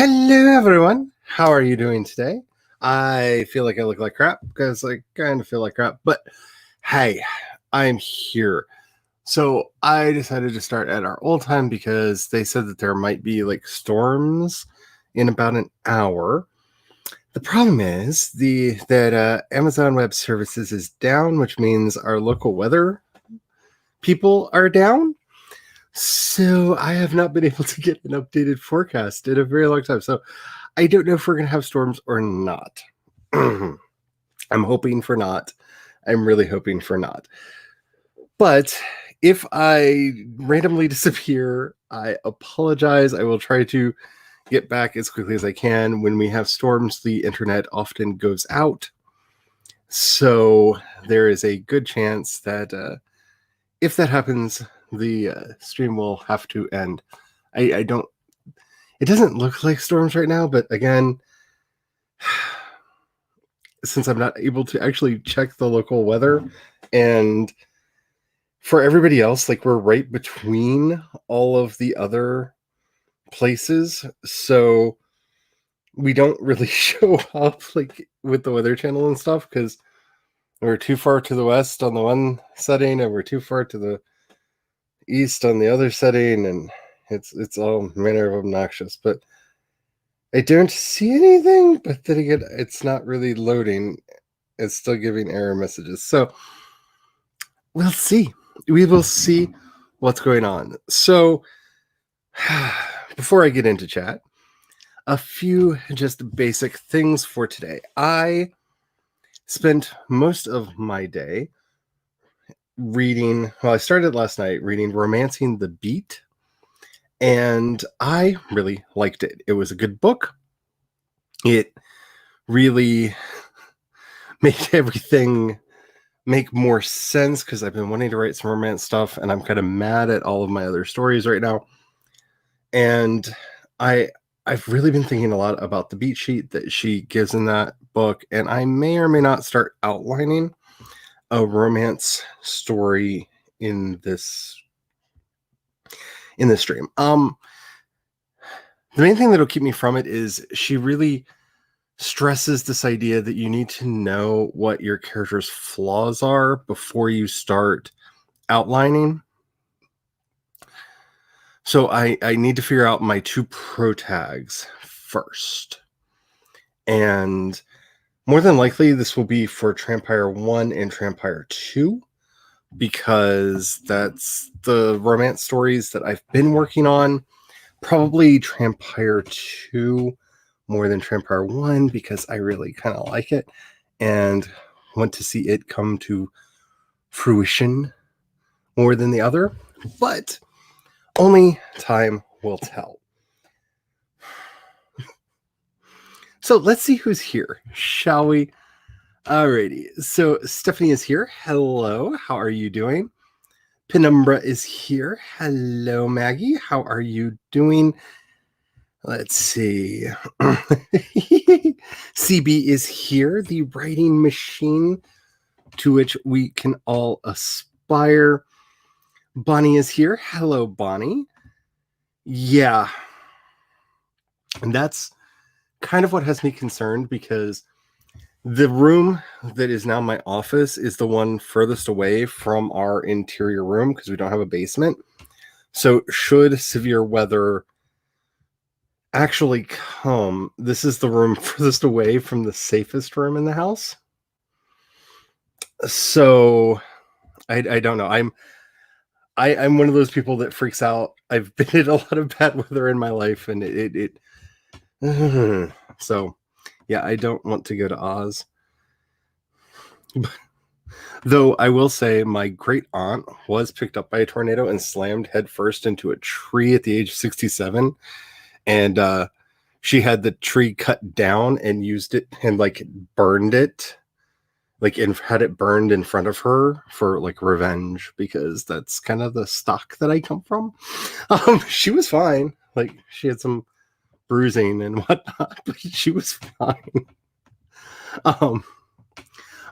Hello, everyone. How are you doing today? I feel like I look like crap because I kind of feel like crap, but hey, I'm here. So I decided to start at our old time because they said that there might be like storms in about an hour. The problem is that Amazon Web Services is down, which means our local weather people are down. So I have not been able to get an updated forecast in a very long time. So I don't know if we're going to have storms or not. I'm hoping for not. I'm really hoping for not. But if I randomly disappear, I apologize. I will try to get back as quickly as I can. When we have storms, the internet often goes out. So there is a good chance that if that happens, the stream will have to end. I don't. It doesn't look like storms right now, but again, since I'm not able to actually check the local weather, and for everybody else, like we're right between all of the other places, so we don't really show up like with the Weather Channel and stuff because we're too far to the west on the one setting, and we're too far to the east on the other setting, and it's all manner of obnoxious. But I don't see anything. But then again, it's not really loading. It's still giving error messages. So we'll see. We will see what's going on. So before I get into chat, a few just basic things for today. I spent most of my day reading, well, I started last night reading Romancing the Beat, and I really liked it. It was a good book. It really made everything make more sense because I've been wanting to write some romance stuff, and I'm kind of mad at all of my other stories right now. And I've really been thinking a lot about the beat sheet that she gives in that book, and I may or may not start outlining a romance story in this stream. The main thing that'll keep me from it is she really stresses this idea that you need to know what your character's flaws are before you start outlining. So I need to figure out my two pro tags first. And more than likely, this will be for Trampire 1 and Trampire 2, because that's the romance stories that I've been working on. Probably Trampire 2 more than Trampire 1, because I really kind of like it and want to see it come to fruition more than the other. But only time will tell. So let's see who's here, shall we? Alrighty. So Stephanie is here. Hello. How are you doing? Penumbra is here. Hello, Maggie. How are you doing? Let's see. CB is here, the writing machine to which we can all aspire. Bonnie is here. Hello, Bonnie. Yeah. And that's kind of what has me concerned, because the room that is now my office is the one furthest away from our interior room because we don't have a basement. So should severe weather actually come, this is the room furthest away from the safest room in the house. So I don't know. I'm one of those people that freaks out. I've been in a lot of bad weather in my life, and it so yeah, I don't want to go to Oz. Though I will say my great aunt was picked up by a tornado and slammed headfirst into a tree at the age of 67. And she had the tree cut down and used it and like burned it, like had it burned in front of her for like revenge, because that's kind of the stock that I come from. She was fine. Like she had some bruising and whatnot, but she was fine.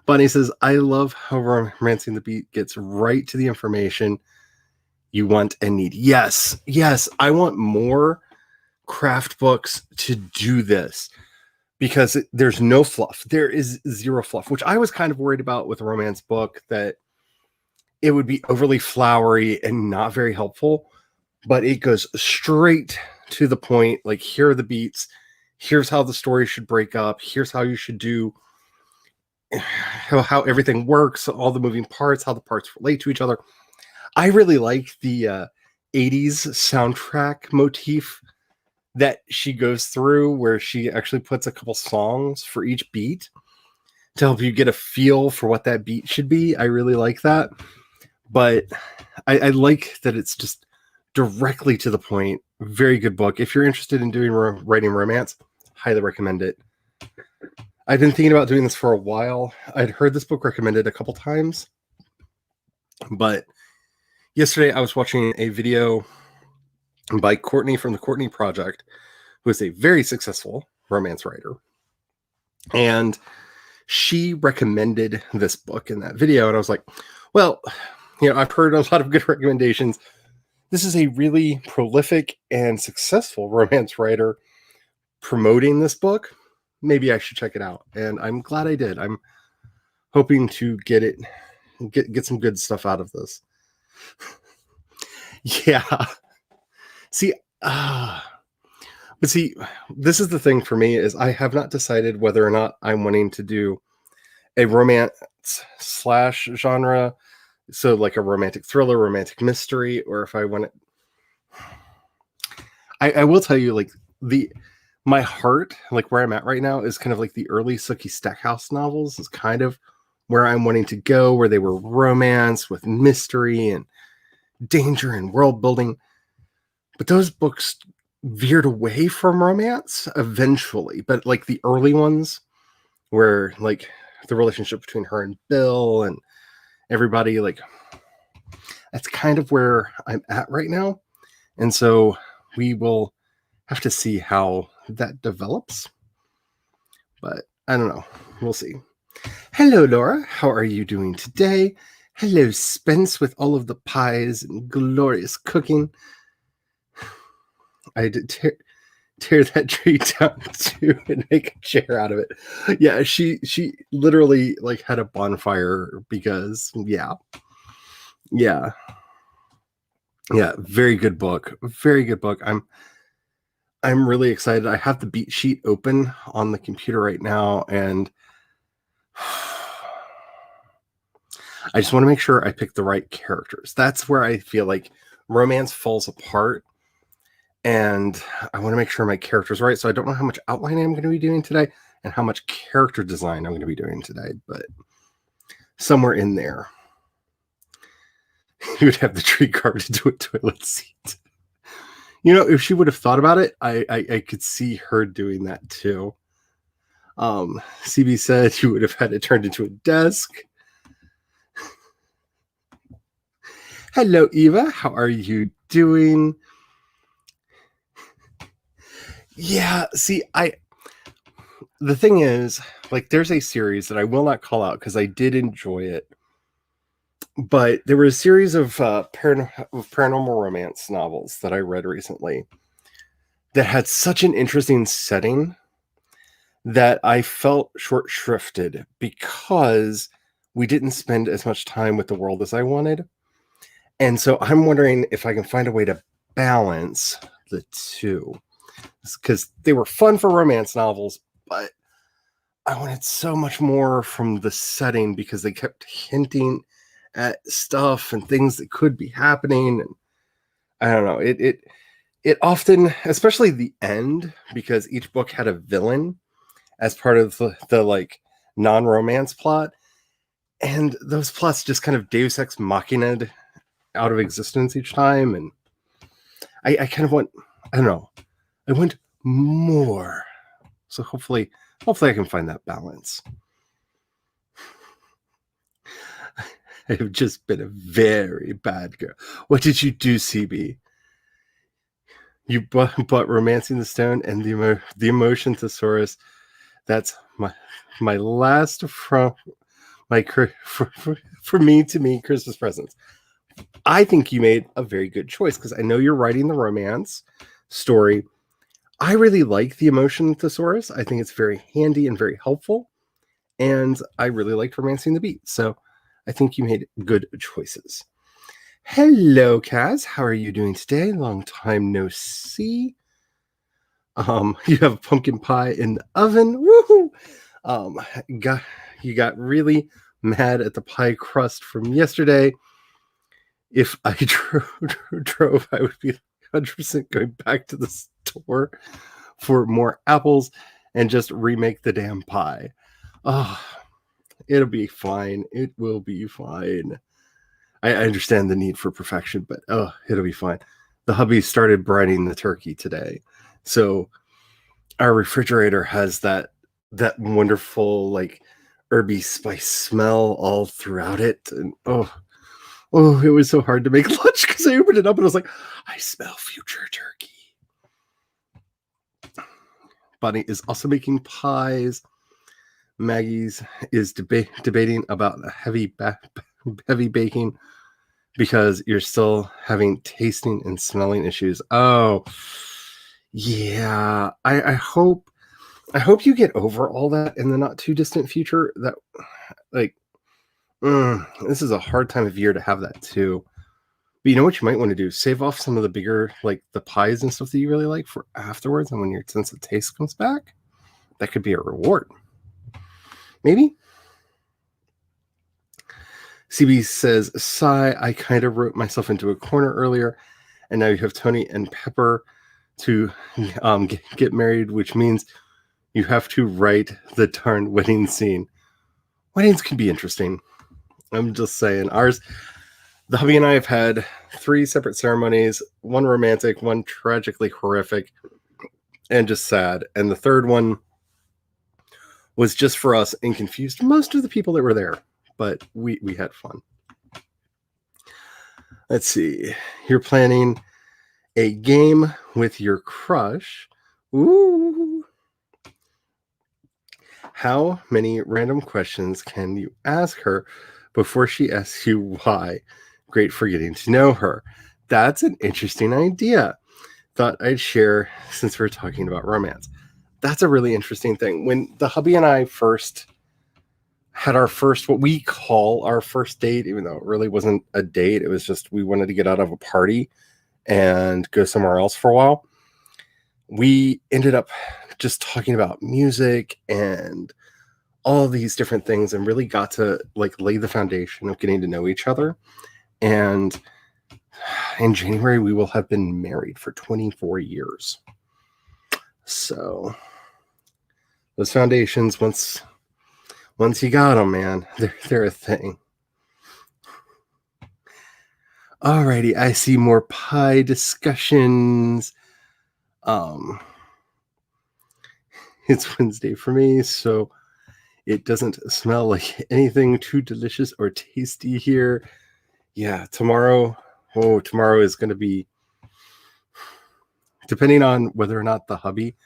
Bunny says, I love how Romancing the Beat gets right to the information you want and need. Yes, I want more craft books to do this because there's no fluff. There is zero fluff, which I was kind of worried about with a romance book, that it would be overly flowery and not very helpful, but it goes straight to the point. Like, here are the beats. Here's how the story should break up. Here's how you should do how everything works, all the moving parts, how the parts relate to each other. I really like the 80s soundtrack motif that she goes through, where she actually puts a couple songs for each beat to help you get a feel for what that beat should be. I really like that. But I like that it's just directly to the point. Very good book. If you're interested in doing writing romance, highly recommend it. I've been thinking about doing this for a while. I'd heard this book recommended a couple times, but yesterday I was watching a video by Courtney from the Courtney Project, who is a very successful romance writer. And she recommended this book in that video. And I was like, well, I've heard a lot of good recommendations. This is a really prolific and successful romance writer promoting this book. Maybe I should check it out. And I'm glad I did. I'm hoping to get some good stuff out of this. Yeah. But this is the thing for me, is I have not decided whether or not I'm wanting to do a romance / genre. So like a romantic thriller, romantic mystery, or if I want it. I will tell you, like, my heart, like where I'm at right now, is kind of like the early Sookie Stackhouse novels is kind of where I'm wanting to go, where they were romance with mystery and danger and world building. But those books veered away from romance eventually. But like the early ones, where like the relationship between her and Bill and everybody, like, that's kind of where I'm at right now. And so we will have to see how that develops. But I don't know. We'll see. Hello, Laura. How are you doing today? Hello, Spence, with all of the pies and glorious cooking. I did tear that tree down too and make a chair out of it. Yeah, she literally like had a bonfire because yeah, very good book. Very good book. I'm really excited. I have the beat sheet open on the computer right now, and I just want to make sure I pick the right characters. That's where I feel like romance falls apart. And I want to make sure my character's right. So I don't know how much outlining I'm going to be doing today and how much character design I'm going to be doing today, but somewhere in there. You would have the tree carved into a toilet seat. If she would have thought about it, I could see her doing that too. CB said you would have had it turned into a desk. Hello, Eva. How are you doing? Yeah, see, the thing is, like, there's a series that I will not call out because I did enjoy it. But there were a series of paranormal romance novels that I read recently that had such an interesting setting that I felt short shrifted because we didn't spend as much time with the world as I wanted. And so I'm wondering if I can find a way to balance the two, because they were fun for romance novels, but I wanted so much more from the setting because they kept hinting at stuff and things that could be happening. And I don't know, it often, especially the end, because each book had a villain as part of the like non-romance plot, and those plots just kind of Deus Ex Machina'd out of existence each time. And I kind of want, I don't know, I want more. So hopefully I can find that balance. I have just been a very bad girl. What did you do, CB? You bought Romancing the Stone and the Emotion Thesaurus. That's my last from my for me to me Christmas presents. I think you made a very good choice because I know you're writing the romance story. I really like the emotion thesaurus. I think it's very handy and very helpful. And I really liked Romancing the Beat. So I think you made good choices. Hello, Kaz. How are you doing today? Long time no see. You have pumpkin pie in the oven. Woohoo! You got really mad at the pie crust from yesterday. If I drove, I would be 100% going back to the store for more apples and just remake the damn pie. Oh, it'll be fine. It will be fine. I understand the need for perfection, but it'll be fine. The hubby started brining the turkey today. So our refrigerator has that wonderful like herby spice smell all throughout it. And it was so hard to make lunch because I opened it up and I was like, I smell future turkey. Bonnie is also making pies. Maggie's is debating about heavy baking because you're still having tasting and smelling issues. Oh, yeah. I hope you get over all that in the not too distant future. That this is a hard time of year to have that too. But you know what you might want to do? Save off some of the bigger, like the pies and stuff that you really like for afterwards. And when your sense of taste comes back, that could be a reward. Maybe? CB says, sigh, I kind of wrote myself into a corner earlier. And now you have Tony and Pepper to get married, which means you have to write the darn wedding scene. Weddings can be interesting. I'm just saying. The hubby and I have had 3 separate ceremonies, one romantic, one tragically horrific, and just sad. And the third one was just for us and confused most of the people that were there. But we had fun. Let's see. You're planning a game with your crush. Ooh. How many random questions can you ask her before she asks you why? Great for getting to know her. That's an interesting idea. Thought I'd share since we're talking about romance. That's a really interesting thing. When the hubby and I first had our first, what we call our first date, even though it really wasn't a date, it was just we wanted to get out of a party and go somewhere else for a while. We ended up just talking about music and all these different things and really got to like lay the foundation of getting to know each other. And in January, we will have been married for 24 years. So those foundations, once you got them, man, they're a thing. Alrighty, I see more pie discussions. It's Wednesday for me, so it doesn't smell like anything too delicious or tasty here. Yeah, tomorrow is going to be, depending on whether or not the hubby,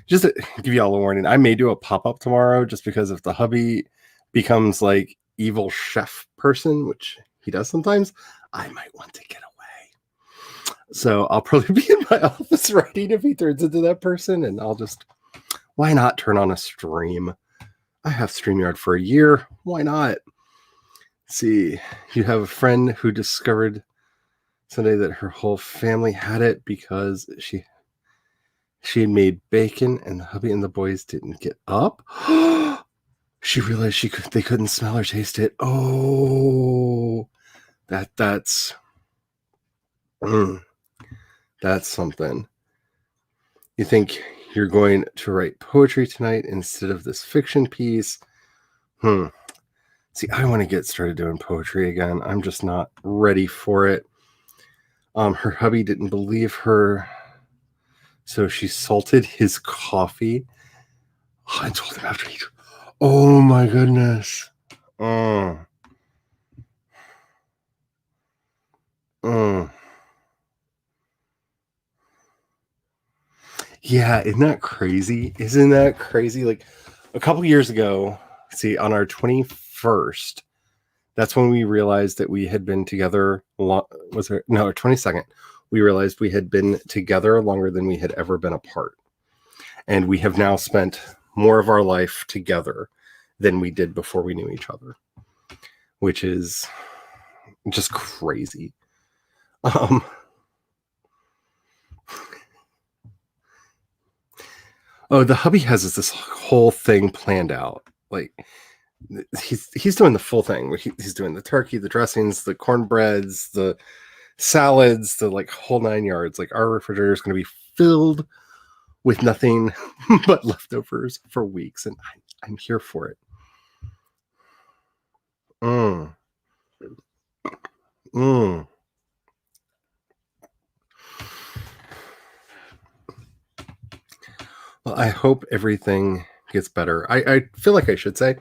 just to give you all a warning, I may do a pop-up tomorrow just because if the hubby becomes like evil chef person, which he does sometimes, I might want to get away. So I'll probably be in my office writing if he turns into that person, and I'll just, why not turn on a stream? I have StreamYard for a year. Why not? See, you have a friend who discovered Sunday that her whole family had it because she had made bacon and the hubby and the boys didn't get up. She realized they couldn't smell or taste it. Oh, that's something. You think you're going to write poetry tonight instead of this fiction piece? See, I want to get started doing poetry again. I'm just not ready for it. Her hubby didn't believe her, so she salted his coffee. I told him after he... Oh, my goodness. Yeah, isn't that crazy? Isn't that crazy? Like, a couple years ago, see, on our 21st, that's when we realized that we had been together. Was it? No, our 22nd. we realized we had been together longer than we had ever been apart. And we have now spent more of our life together than we did before we knew each other, which is just crazy. Oh, the hubby has this whole thing planned out. Like, he's doing the full thing. He's doing the turkey, the dressings, the cornbreads, the salads, the like whole 9 yards. Like, our refrigerator is going to be filled with nothing but leftovers for weeks, and I'm here for it. Well, I hope everything gets better. I feel like I should say,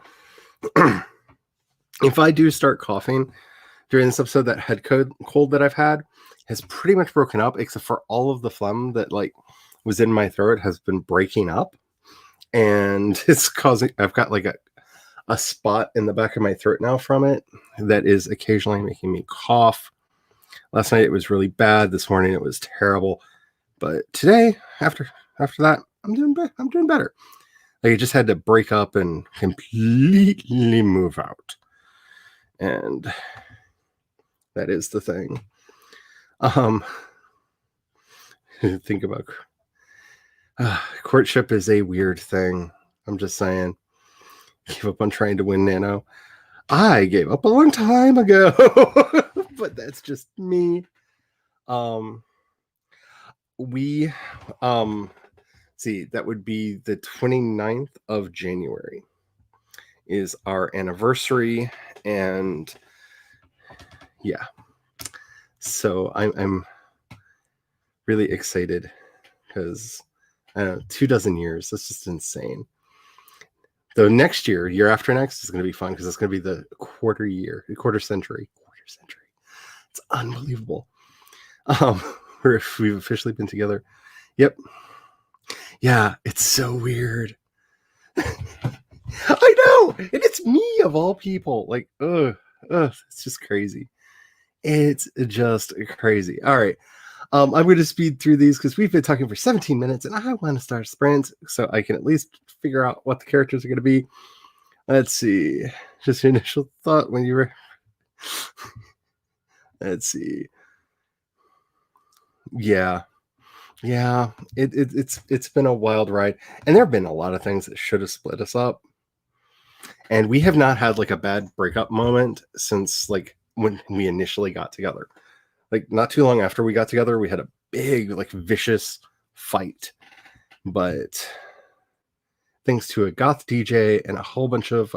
if I do start coughing during this episode, that head cold that I've had has pretty much broken up, except for all of the phlegm that like was in my throat has been breaking up, and it's causing. I've got like a spot in the back of my throat now from it that is occasionally making me cough. Last night it was really bad. This morning it was terrible, but today after that I'm doing better. Like, I just had to break up and completely move out, and that is the thing. Think about courtship is a weird thing. I'm just saying. Give up on trying to win Nano. I gave up a long time ago, but that's just me. We see, that would be the 29th of January is our anniversary, and yeah, so I'm really excited because I don't know, 24 years. That's just insane. Though next year after next is going to be fun because it's going to be the quarter century. It's unbelievable. We've officially been together. Yep. Yeah, it's so weird. I know, and it's me of all people. Like, it's just crazy. It's just crazy. All right. I'm going to speed through these because we've been talking for 17 minutes, and I want to start sprints so I can at least figure out what the characters are going to be. Let's see. Just your initial thought when you were. Let's see. Yeah. It's been a wild ride, and there have been a lot of things that should have split us up, and we have not had like a bad breakup moment since like when we initially got together. Like, not too long after we got together, we had a big, like, vicious fight. But thanks to a goth DJ and a whole bunch of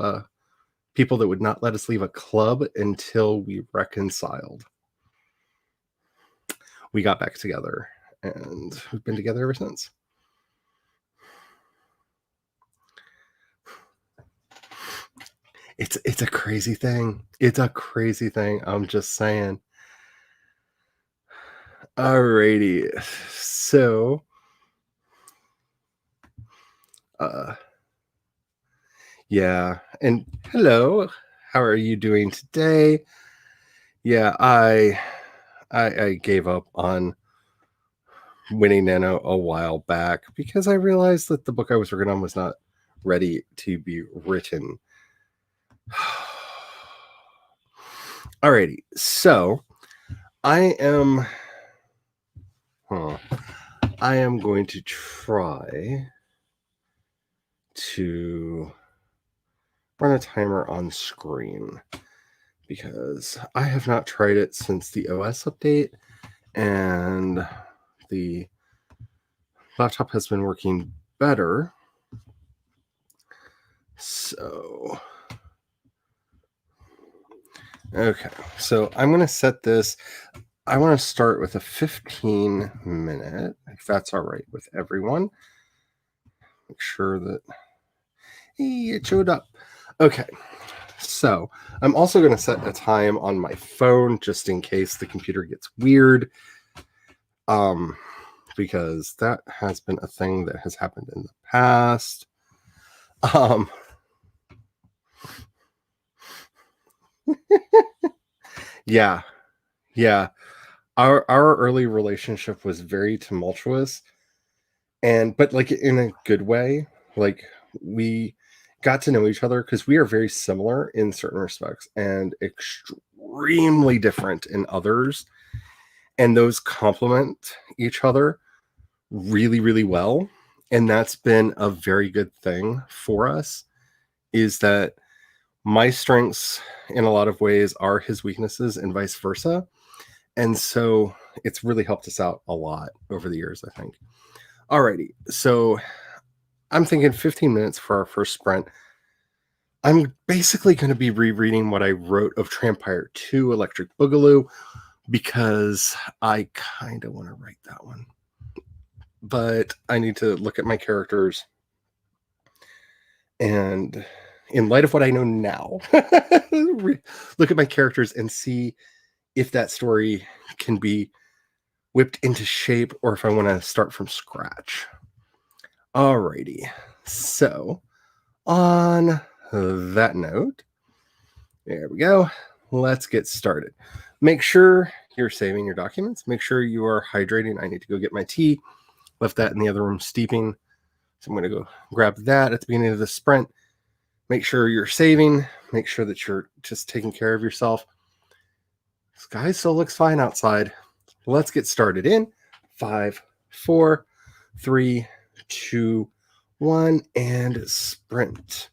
people that would not let us leave a club until we reconciled, we got back together, and we've been together ever since. It's a crazy thing. I'm just saying. Alrighty, so yeah, and hello, how are you doing today? Yeah, I gave up on winning Nano a while back because I realized that the book I was working on was not ready to be written. Alrighty, so I am going to try to run a timer on screen because I have not tried it since the OS update, and the laptop has been working better. So, okay, so I'm going to set this. I want to start with a 15-minute, if that's all right with everyone. Make sure that it showed up. Okay, so I'm also going to set a time on my phone just in case the computer gets weird, because that has been a thing that has happened in the past. Yeah. our early relationship was very tumultuous, and but like in a good way. Like we got to know each other because we are very similar in certain respects and extremely different in others, and those complement each other really, really well. And that's been a very good thing for us, is that my strengths in a lot of ways are his weaknesses and vice versa. And so it's really helped us out a lot over the years, I think. Alrighty. So I'm thinking 15 minutes for our first sprint. I'm basically going to be rereading what I wrote of Trampire 2 Electric Boogaloo because I kind of want to write that one. But I need to look at my characters, and in light of what I know now, look at my characters and see if that story can be whipped into shape or if I want to start from scratch. Alrighty. So, on that note, there we go. Let's get started. Make sure you're saving your documents. Make sure you are hydrating. I need to go get my tea. Left that in the other room steeping. So I'm going to go grab that at the beginning of the sprint. Make sure you're saving. Make sure that you're just taking care of yourself. Sky still looks fine outside. Let's get started in 5, 4, 3, 2, 1, and sprint.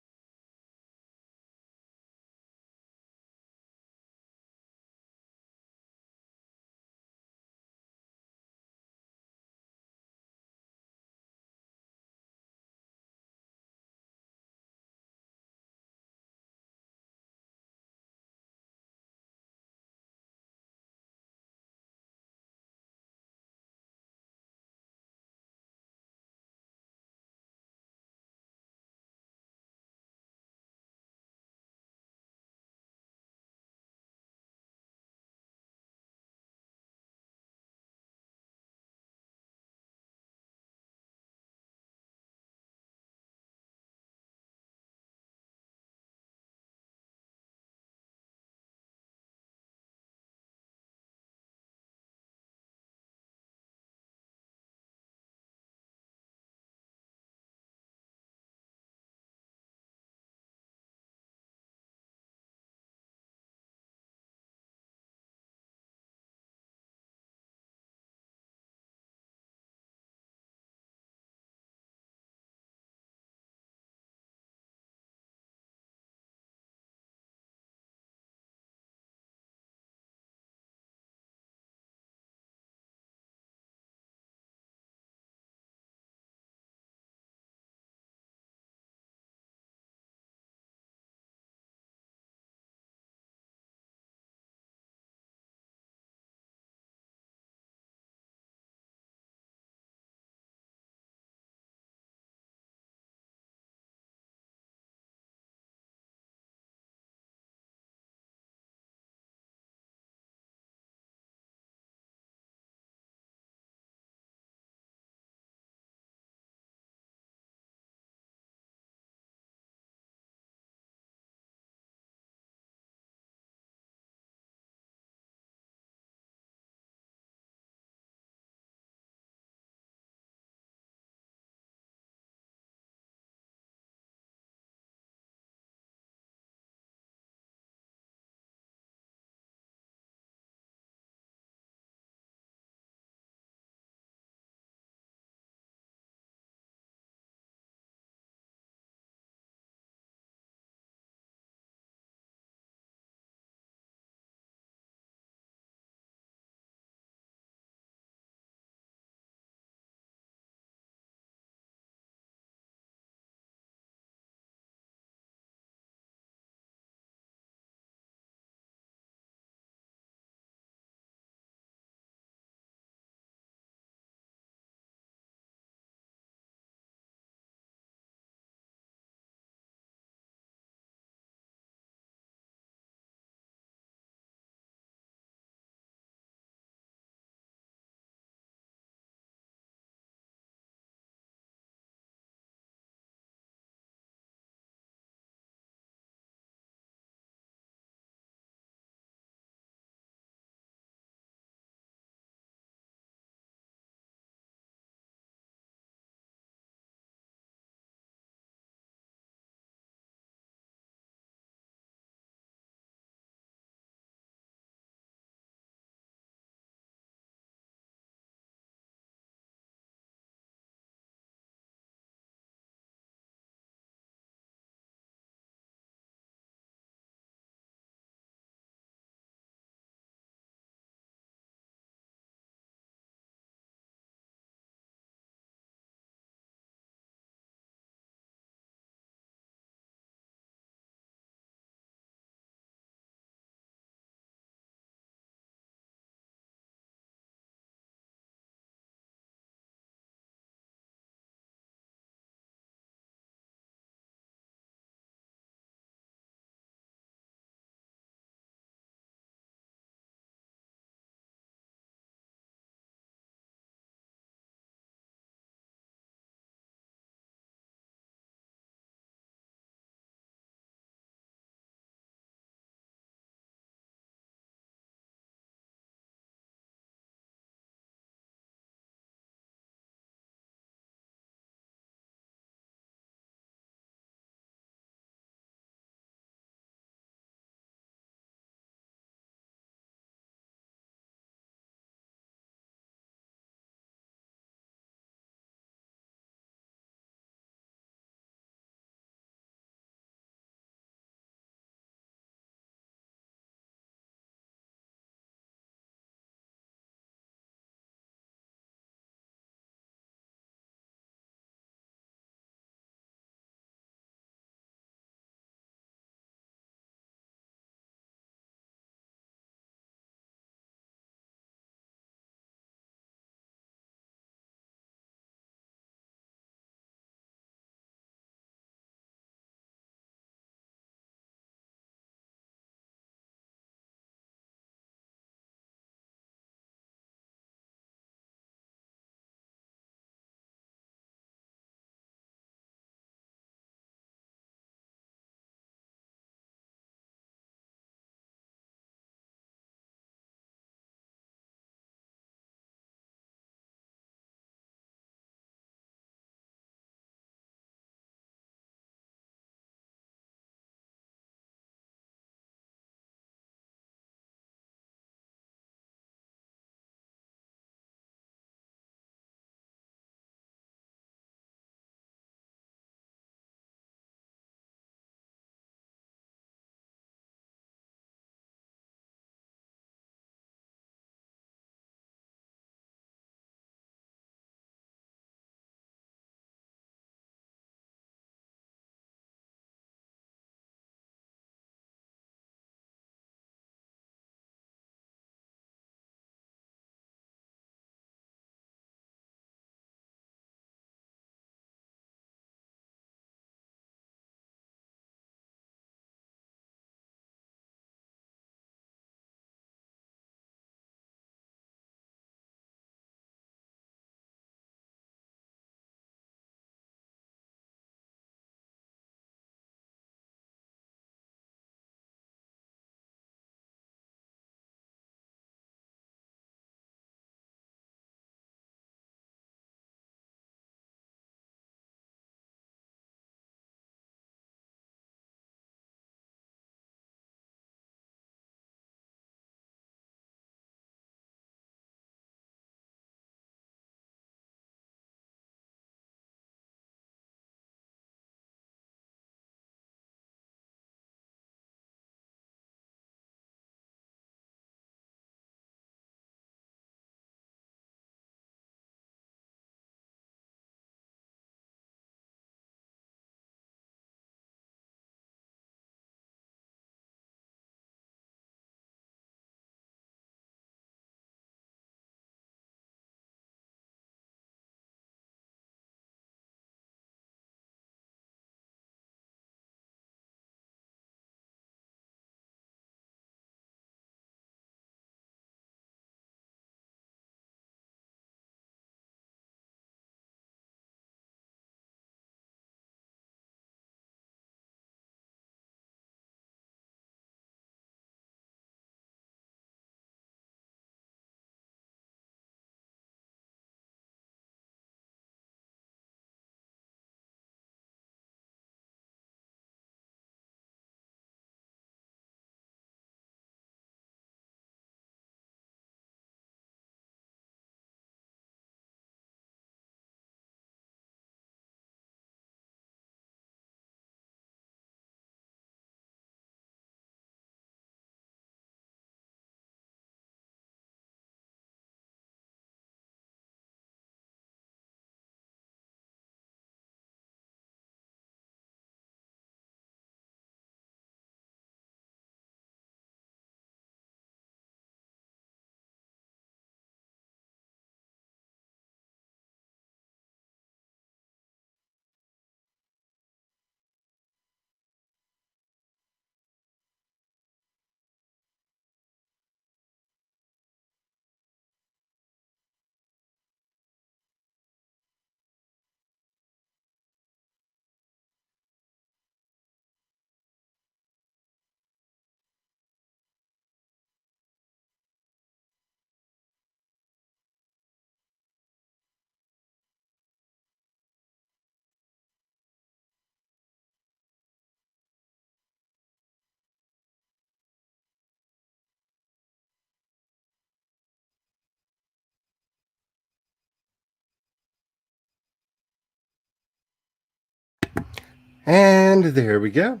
And there we go.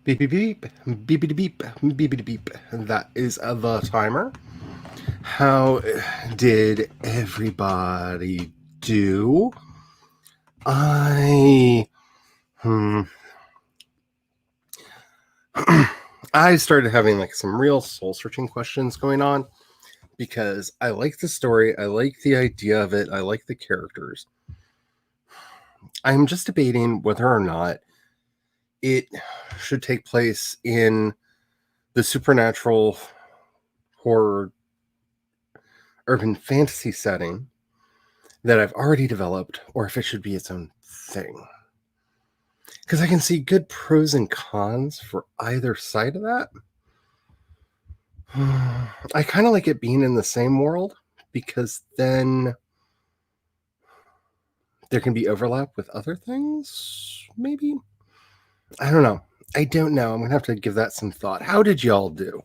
Beep, beep, beep, beep, beep, beep, beep, beep, beep. That is the timer. How did everybody do? I started having like some real soul searching questions going on because I like the story, I like the idea of it, I like the characters. I'm just debating whether or not it should take place in the supernatural horror urban fantasy setting that I've already developed, or if it should be its own thing. Because I can see good pros and cons for either side of that. I kind of like it being in the same world because then there can be overlap with other things, maybe? I don't know. I'm going to have to give that some thought. How did y'all do?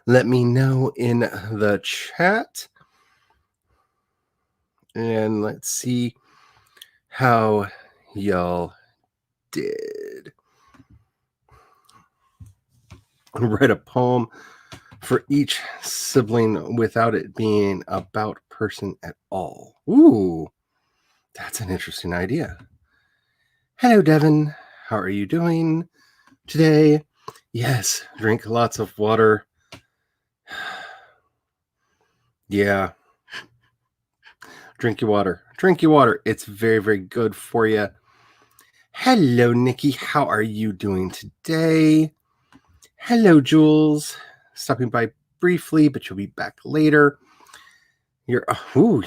Let me know in the chat. And let's see how y'all did. I read a poem for each sibling without it being about person at all. Ooh, that's an interesting idea. Hello, Devin. How are you doing today? Yes, drink lots of water. Yeah. Drink your water. Drink your water. It's very, very good for you. Hello, Nikki. How are you doing today? Hello, Jules. Stopping by briefly, but you'll be back later. You're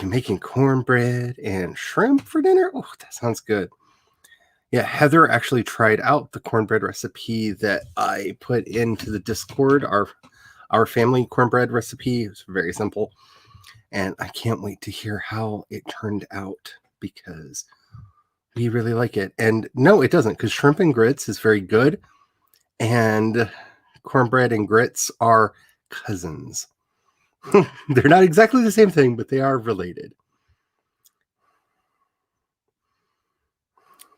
making cornbread and shrimp for dinner? Oh, that sounds good. Yeah, Heather actually tried out the cornbread recipe that I put into the Discord, our family cornbread recipe. It's very simple. And I can't wait to hear how it turned out because we really like it. And no, it doesn't, because shrimp and grits is very good. And cornbread and grits are cousins. They're not exactly the same thing, but they are related.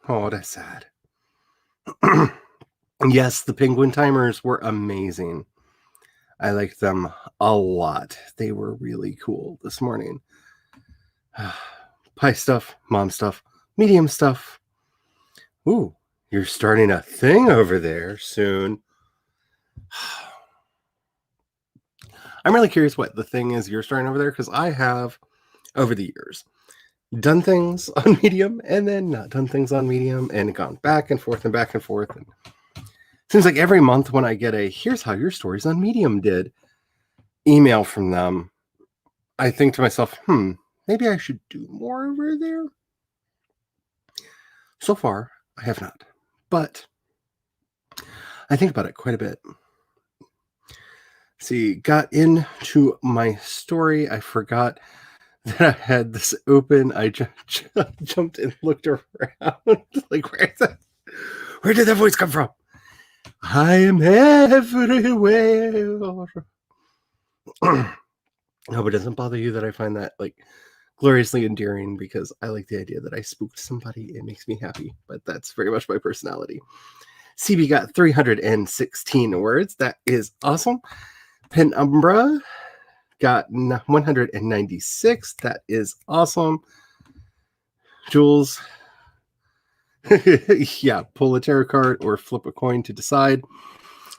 Oh, that's sad. Yes, the penguin timers were amazing. I liked them a lot. They were really cool this morning. Pie stuff, mom stuff, medium stuff. Ooh, you're starting a thing over there soon. I'm really curious what the thing is you're starting over there, because I have, over the years, done things on Medium and then not done things on Medium and gone back and forth and back and forth. And seems like every month when I get a here's how your stories on Medium did email from them, I think to myself, maybe I should do more over there. So far, I have not, but I think about it quite a bit. See, got into my story. I forgot that I had this open. I jumped and looked around. Like, where is that? Where did that voice come from? I am everywhere. I hope it doesn't bother you that I find that like gloriously endearing, because I like the idea that I spooked somebody. It makes me happy, but that's very much my personality. CB got 316 words. That is awesome. Penumbra got 196. That is awesome. Jules, yeah, pull a tarot card or flip a coin to decide.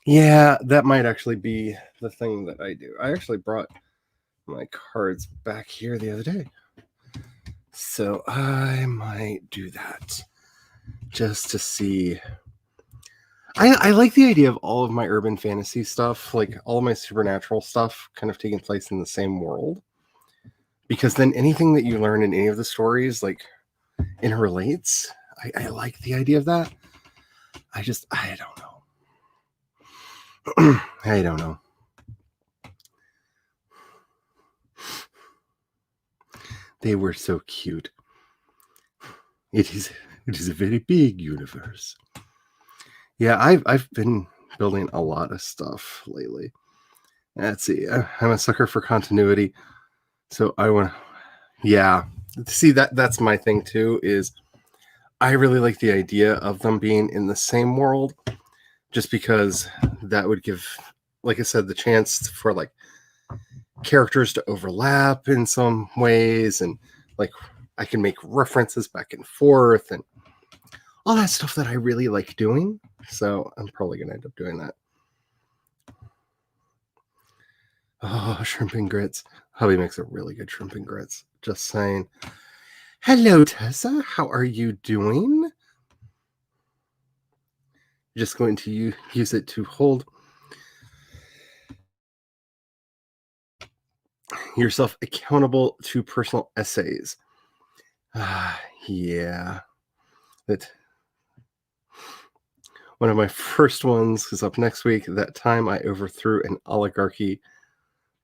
Yeah, that might actually be the thing that I do. I actually brought my cards back here the other day, so I might do that just to see. I like the idea of all of my urban fantasy stuff, like all of my supernatural stuff, kind of taking place in the same world, because then anything that you learn in any of the stories like interrelates. I like the idea of that. I don't know. I don't know. They were so cute. It is a very big universe. Yeah, I've been building a lot of stuff lately. Let's see. I'm a sucker for continuity, so I want. Yeah, See, that's my thing too, is I really like the idea of them being in the same world, just because that would give, like I said, the chance for like characters to overlap in some ways, and like I can make references back and forth and all that stuff that I really like doing. So I'm probably gonna end up doing that. Oh, shrimp and grits. Hubby makes a really good shrimp and grits. Just saying. Hello, Tessa. How are you doing? Just going to use it to hold yourself accountable to personal essays. Yeah. That one of my first ones is up next week. That time I overthrew an oligarchy,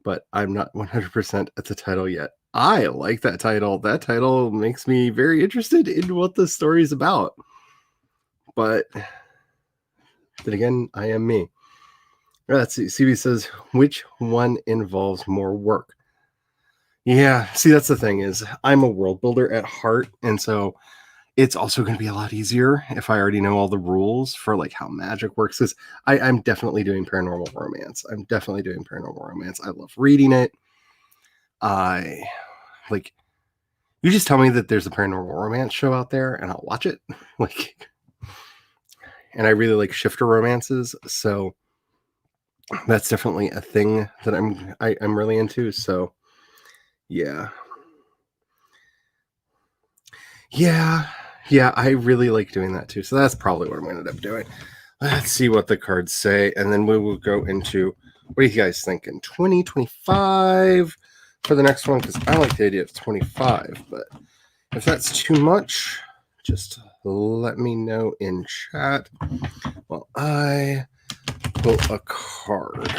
but I'm not 100% at the title yet. I like that title. That title makes me very interested in what the story is about. But then again, I am me. Let's see. CB says, which one involves more work? Yeah, see, that's the thing, is I'm a world builder at heart, and so it's also going to be a lot easier if I already know all the rules for like how magic works. Because I'm definitely doing paranormal romance. I love reading it. I like, you just tell me that there's a paranormal romance show out there and I'll watch it. Like, and I really like shifter romances, so that's definitely a thing that I'm really into. So yeah. Yeah, I really like doing that too. So that's probably what I'm going to end up doing. Let's see what the cards say, and then we will go into, what are you guys thinking? 2025 for the next one, because I like the idea of 25, but if that's too much, just let me know in chat while I pull a card.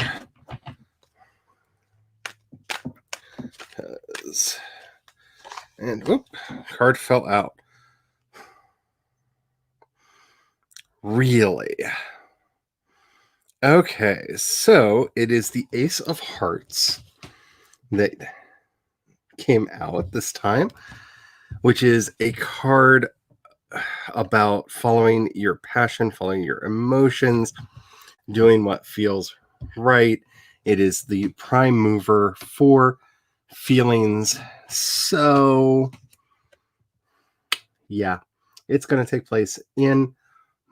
And whoop, card fell out. Really? Okay, so it is the Ace of Hearts that came out this time, which is a card about following your passion, following your emotions, doing what feels right. It is the prime mover for feelings. So, yeah, it's going to take place in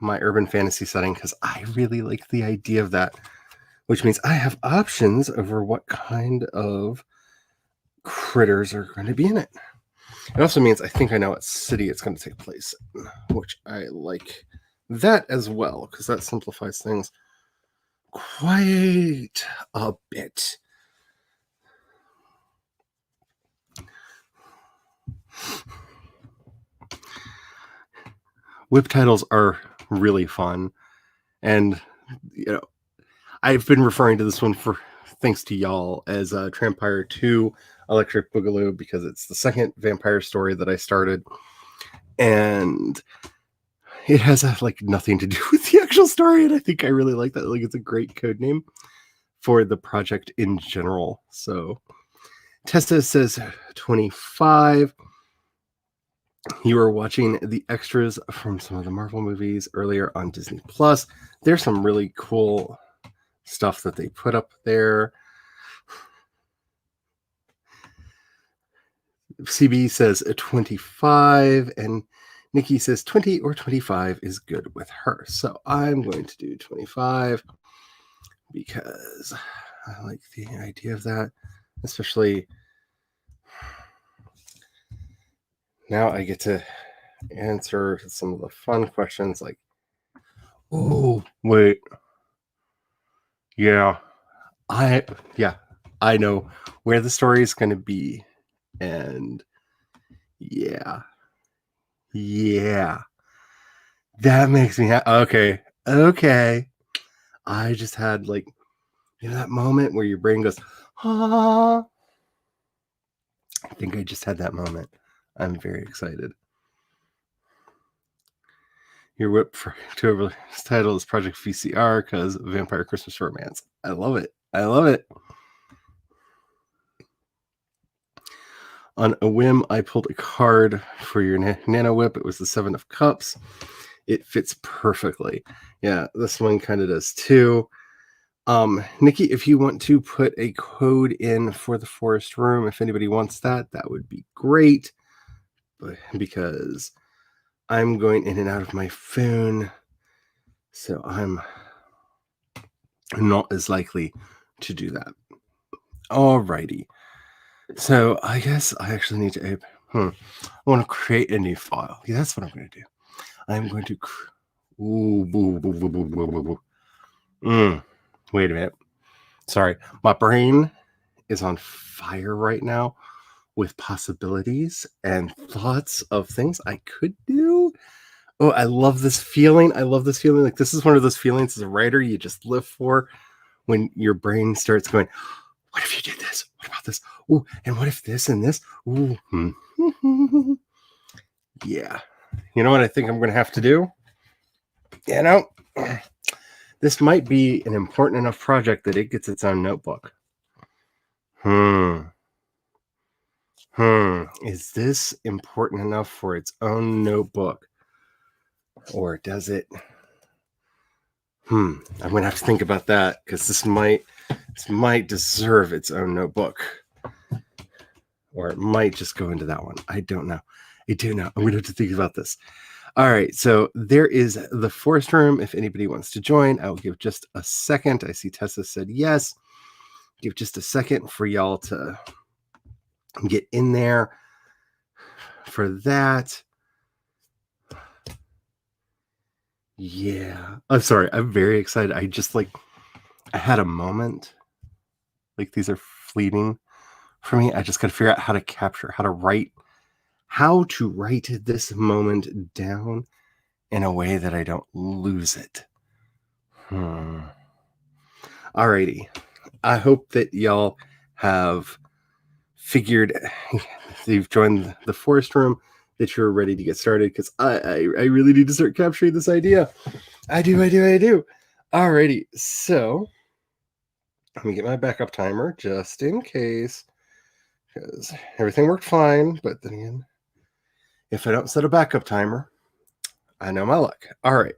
my urban fantasy setting because I really like the idea of that, which means I have options over what kind of critters are going to be in it. It also means I think I know what city it's going to take place in, which I like that as well, because that simplifies things quite a bit. Whip titles are really fun, and I've been referring to this one for thanks to y'all as Trampire 2 Electric Boogaloo, because it's the second vampire story that I started, and it has like nothing to do with the actual story, and I think I really like that. Like, it's a great code name for the project in general. So Tessa says 25. You were watching the extras from some of the Marvel movies earlier on Disney Plus. There's some really cool stuff that they put up there. CB says 25, and Nikki says 20 or 25 is good with her. So I'm going to do 25 because I like the idea of that, especially now I get to answer some of the fun questions like, oh, wait. Yeah, I know where the story is going to be. And yeah, that makes me okay. I just had like, that moment where your brain goes, ah. I think I just had that moment. I'm very excited. Your whip for October's title is Project VCR because Vampire Christmas Romance. I love it. On a whim, I pulled a card for your Nano Whip. It was the Seven of Cups. It fits perfectly. Yeah, this one kind of does too. Nikki, if you want to put a code in for the forest room, if anybody wants that, that would be great. But because I'm going in and out of my phone, so I'm not as likely to do that. Alrighty. So I guess I actually need to open. I want to create a new file. Yeah, that's what I'm going to do. I'm going to. Ooh, boo, boo, boo, boo, boo, boo, boo. Wait a minute. Sorry, my brain is on fire right now with possibilities and thoughts of things I could do. Oh, I love this feeling. I love this feeling. Like, this is one of those feelings as a writer you just live for when your brain starts going, what if you did this? What about this? Ooh, and what if this and this? Ooh. Yeah. You know what I think I'm going to have to do? You know, this might be an important enough project that it gets its own notebook. Is this important enough for its own notebook? Or does it? I'm going to have to think about that because this might deserve its own notebook. Or it might just go into that one. I don't know. I do know. I'm going to have to think about this. All right. So there is the forest room. If anybody wants to join, I'll give just a second. I see Tessa said yes. Give just a second for y'all to get in there for that. Yeah. I'm sorry. I'm very excited. I had a moment. Like, these are fleeting for me. I just got to figure out how to capture, how to write this moment down in a way that I don't lose it. Alrighty. I hope that y'all have figured, you've joined the forest room, that you're ready to get started, because I really need to start capturing this idea. I do. Alrighty. So let me get my backup timer just in case, because everything worked fine. But then again, if I don't set a backup timer, I know my luck. All right.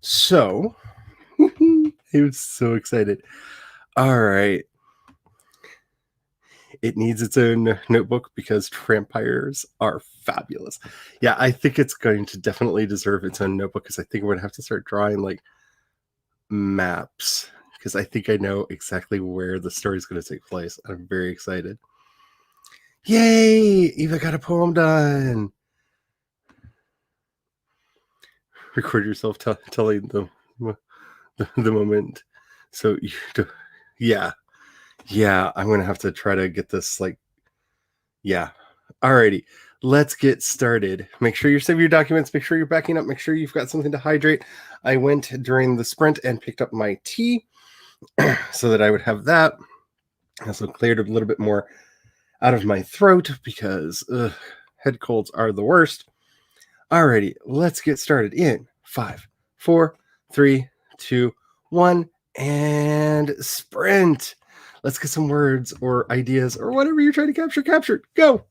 So I'm so excited. All right. It needs its own notebook because vampires are fabulous. Yeah, I think it's going to definitely deserve its own notebook because I think we're going to have to start drawing like maps because I think I know exactly where the story is going to take place. I'm very excited. Yay! Eva got a poem done. Record yourself telling the moment. So yeah, I'm gonna have to try to get this yeah. Alrighty, let's get started. Make sure you're saving your documents. Make sure you're backing up. Make sure you've got something to hydrate. I went during the sprint and picked up my tea so that I would have that. I also cleared a little bit more out of my throat because head colds are the worst. Alrighty, let's get started in 5, 4, 3, 2, 1, and sprint. Let's get some words or ideas or whatever you're trying to capture. Captured. Go.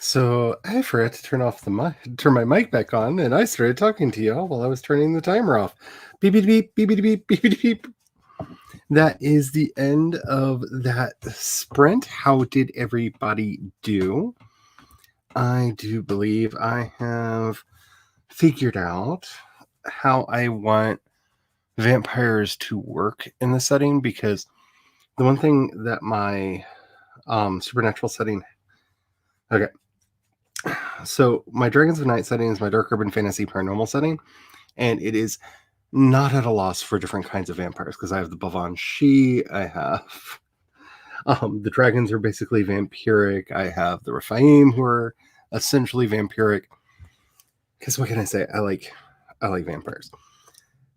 So I forgot to turn my mic back on, and I started talking to y'all while I was turning the timer off. Beep beep beep beep beep beep beep beep beep. That is the end of that sprint. How did everybody do? I do believe I have figured out how I want vampires to work in the setting, because the one thing that my supernatural setting. Okay. So my Dragons of Night setting is my dark urban fantasy paranormal setting, and it is not at a loss for different kinds of vampires, because I have the Bavanshi, I have the dragons are basically vampiric, I have the Rephaim who are essentially vampiric. Because what can I say? I like vampires.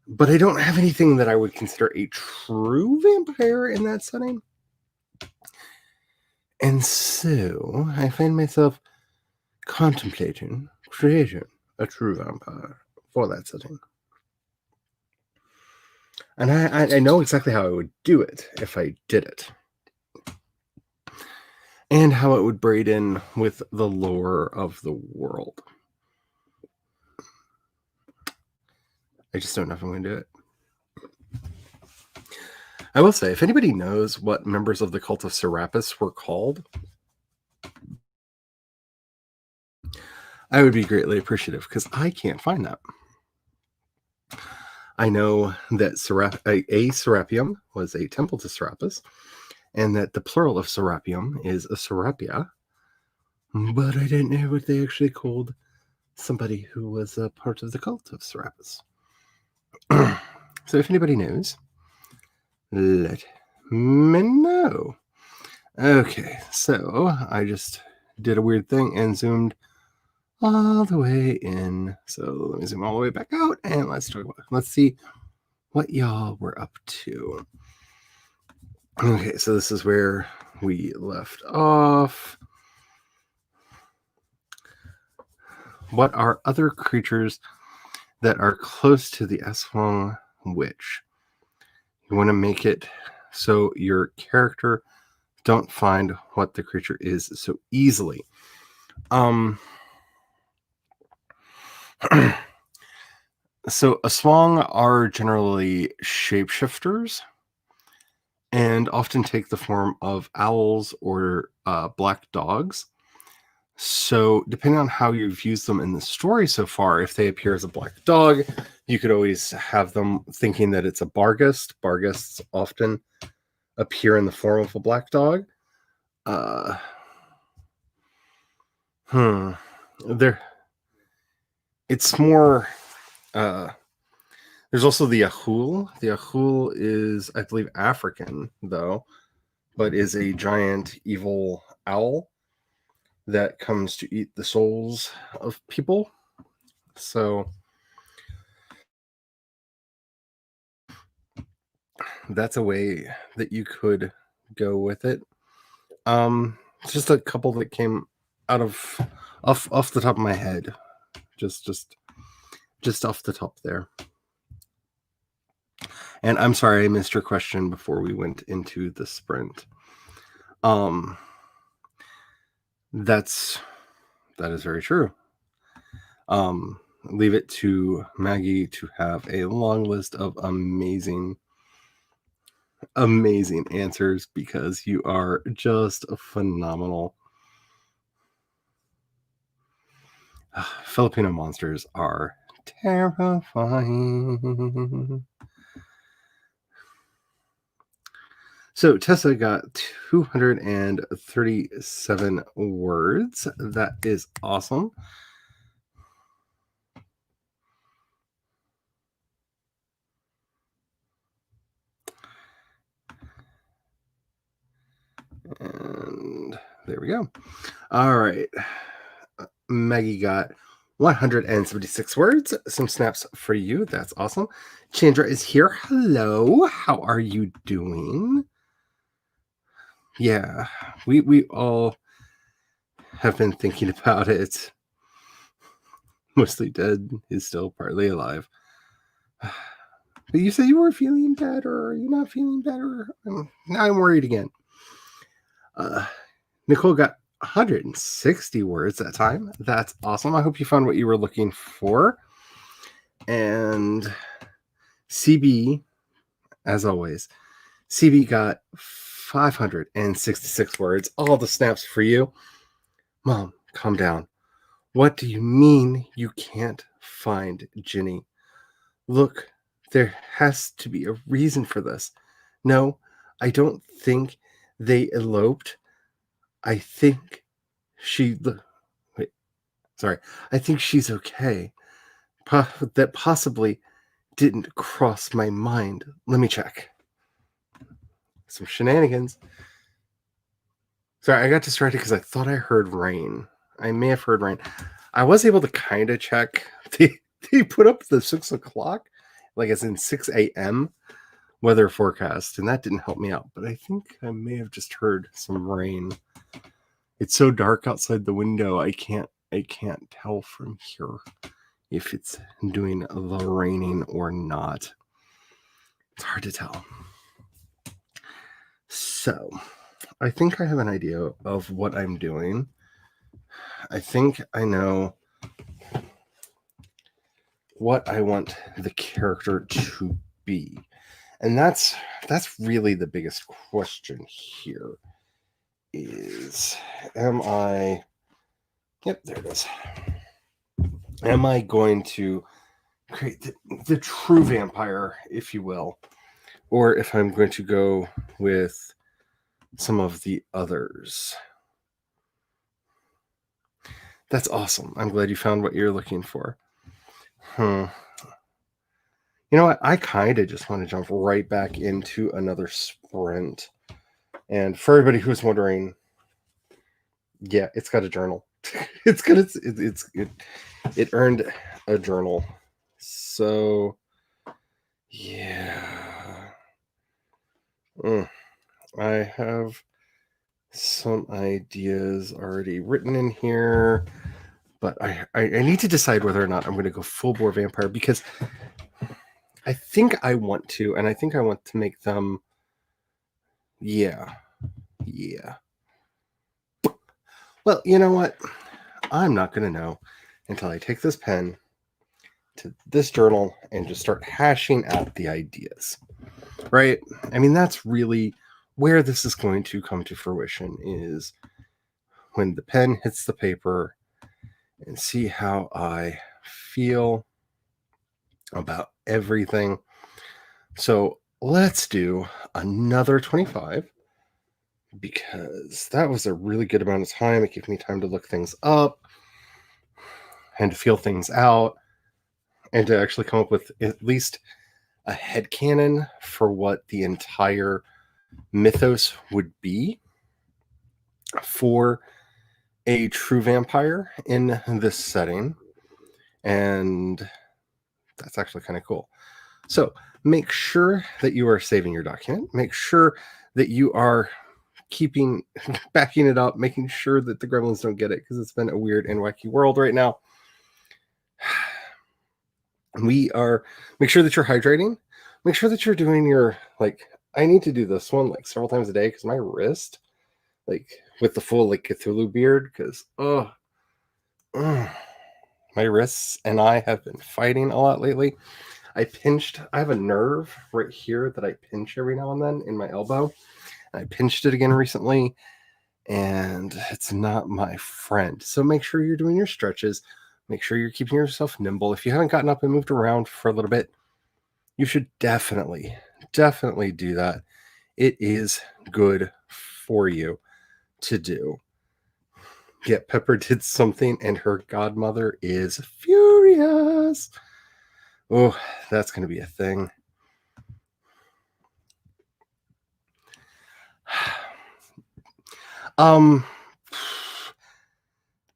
But I don't have anything that I would consider a true vampire in that setting. And so I find myself contemplating creating a true vampire for that setting. And I know exactly how I would do it if I did it. And how it would braid in with the lore of the world. I just don't know if I'm going to do it. I will say, if anybody knows what members of the cult of Serapis were called, I would be greatly appreciative, because I can't find that. I know that a Serapium was a temple to Serapis, and that the plural of Serapium is a Serapia, but I didn't know what they actually called somebody who was a part of the cult of Serapis. So if anybody knows, let me know. Okay, so I just did a weird thing and zoomed all the way in. So let me zoom all the way back out, and let's see what y'all were up to. Okay, so this is where we left off. What are other creatures that are close to the Aswang Witch? You want to make it so your character don't find what the creature is so easily. So Aswang are generally shapeshifters and often take the form of owls or black dogs. So depending on how you've used them in the story so far, if they appear as a black dog, you could always have them thinking that it's a Barghest. Barghests often appear in the form of a black dog. It's more... there's also the Ahul. The Ahul is, I believe, African, though, but is a giant evil owl that comes to eat the souls of people. So that's a way that you could go with it. Just a couple that came out of off the top of my head. Just off the top there. And I'm sorry I missed your question before we went into the sprint. That is very true. Leave it to Maggie to have a long list of amazing answers, because you are just phenomenal. Filipino monsters are terrifying. So Tessa got 237 words. That is awesome. And there we go. All right. Maggie got 176 words. Some snaps for you. That's awesome. Chandra is here. Hello. How are you doing? Yeah, we all have been thinking about it. Mostly dead is still partly alive. But you said you were feeling better. Are you not feeling better? Now I'm worried again. Nicole got 160 words that time. That's awesome. I hope you found what you were looking for. And CB, as always, CB got 566 words. All the snaps for you. Mom, calm down. What do you mean you can't find Ginny? Look, there has to be a reason for this. No, I don't think they eloped. I think she... Wait, sorry. I think she's okay. That possibly didn't cross my mind. Let me check. Some shenanigans. Sorry, I got distracted because I thought I heard rain. I may have heard rain. I was able to kind of check. They put up the 6 o'clock, like as in 6 a.m. weather forecast, and that didn't help me out. But I think I may have just heard some rain. It's so dark outside the window, I can't tell from here if it's doing the raining or not. It's hard to tell. So, I think I have an idea of what I'm doing. I think I know what I want the character to be. And that's really the biggest question here is, am I... Yep, there it is. Am I going to create the true vampire, if you will, or if I'm going to go with some of the others? That's awesome. I'm glad you found what you're looking for. You know what? I kind of just want to jump right back into another sprint. And for everybody who's wondering, yeah, it's got a journal. It earned a journal. So yeah. I have some ideas already written in here, but I need to decide whether or not I'm going to go full bore vampire, because I think I want to, and I think I want to make them, yeah. Well, you know what? I'm not going to know until I take this pen to this journal and just start hashing out the ideas, right? I mean, that's really where this is going to come to fruition, is when the pen hits the paper and see how I feel about everything. So let's do another 25, because that was a really good amount of time. It gave me time to look things up and to feel things out and to actually come up with at least a headcanon for what the entire mythos would be for a true vampire in this setting. And that's actually kind of cool. So make sure that you are saving your document. Make sure that you are backing it up, making sure that the gremlins don't get it, because it's been a weird and wacky world right now. Make sure that you're hydrating. Make sure that you're doing your, I need to do this one several times a day, because my wrist, with the full Cthulhu beard, because my wrists and I have been fighting a lot lately. I have a nerve right here that I pinch every now and then in my elbow. I pinched it again recently, and it's not my friend. So make sure you're doing your stretches. Make sure you're keeping yourself nimble. If you haven't gotten up and moved around for a little bit, you should definitely do that. It is good for you to do. Yeah, Pepper did something, and her godmother is furious. Oh, that's going to be a thing.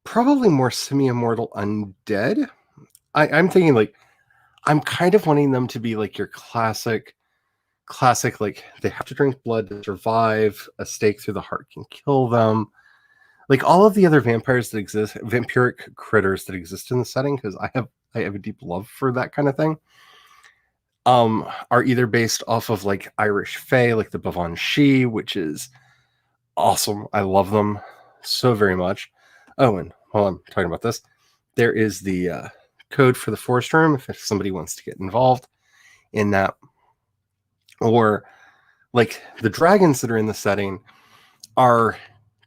Probably more semi-immortal undead. I'm thinking I'm kind of wanting them to be your classic, they have to drink blood to survive. A stake through the heart can kill them. All of the other vampires that exist, vampiric critters that exist in the setting, because I have a deep love for that kind of thing, are either based off of Irish Fae, the Bavanshi, which is awesome. I love them. so very much. Oh, and while I'm talking about this, there is the code for the forest room if somebody wants to get involved in that. Or like the dragons that are in the setting are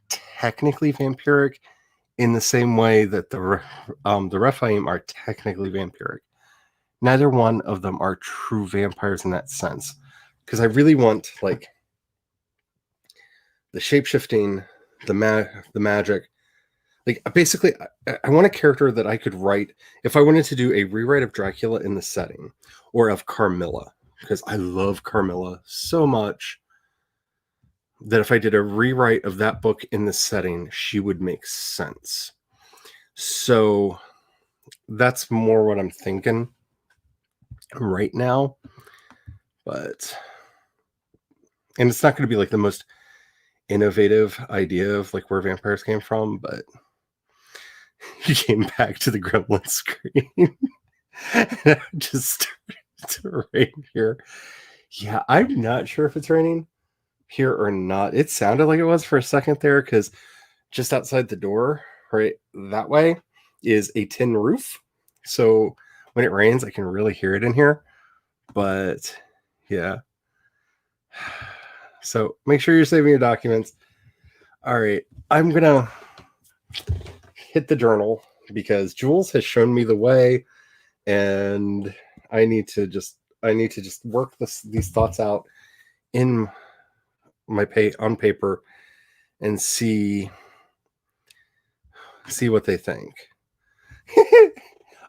technically vampiric in the same way that the Rephaim are technically vampiric. Neither one of them are true vampires in that sense, because I really want like the shapeshifting, the magic. Like basically, I want a character that I could write if I wanted to do a rewrite of Dracula in the setting, or of Carmilla, because I love Carmilla so much that if I did a rewrite of that book in the setting, she would make sense. So that's more what I'm thinking right now. But and it's not going to be like the most innovative idea of like where vampires came from, but he came back to the gremlin screen. And I just started to rain here. Yeah, I'm not sure if it's raining here or not. It sounded like it was for a second there because just outside the door, right that way, is a tin roof. So when it rains, I can really hear it in here. But yeah. So make sure you're saving your documents. All right. I'm going to hit the journal because Jules has shown me the way and I need to just work these thoughts out in my on paper and see what they think.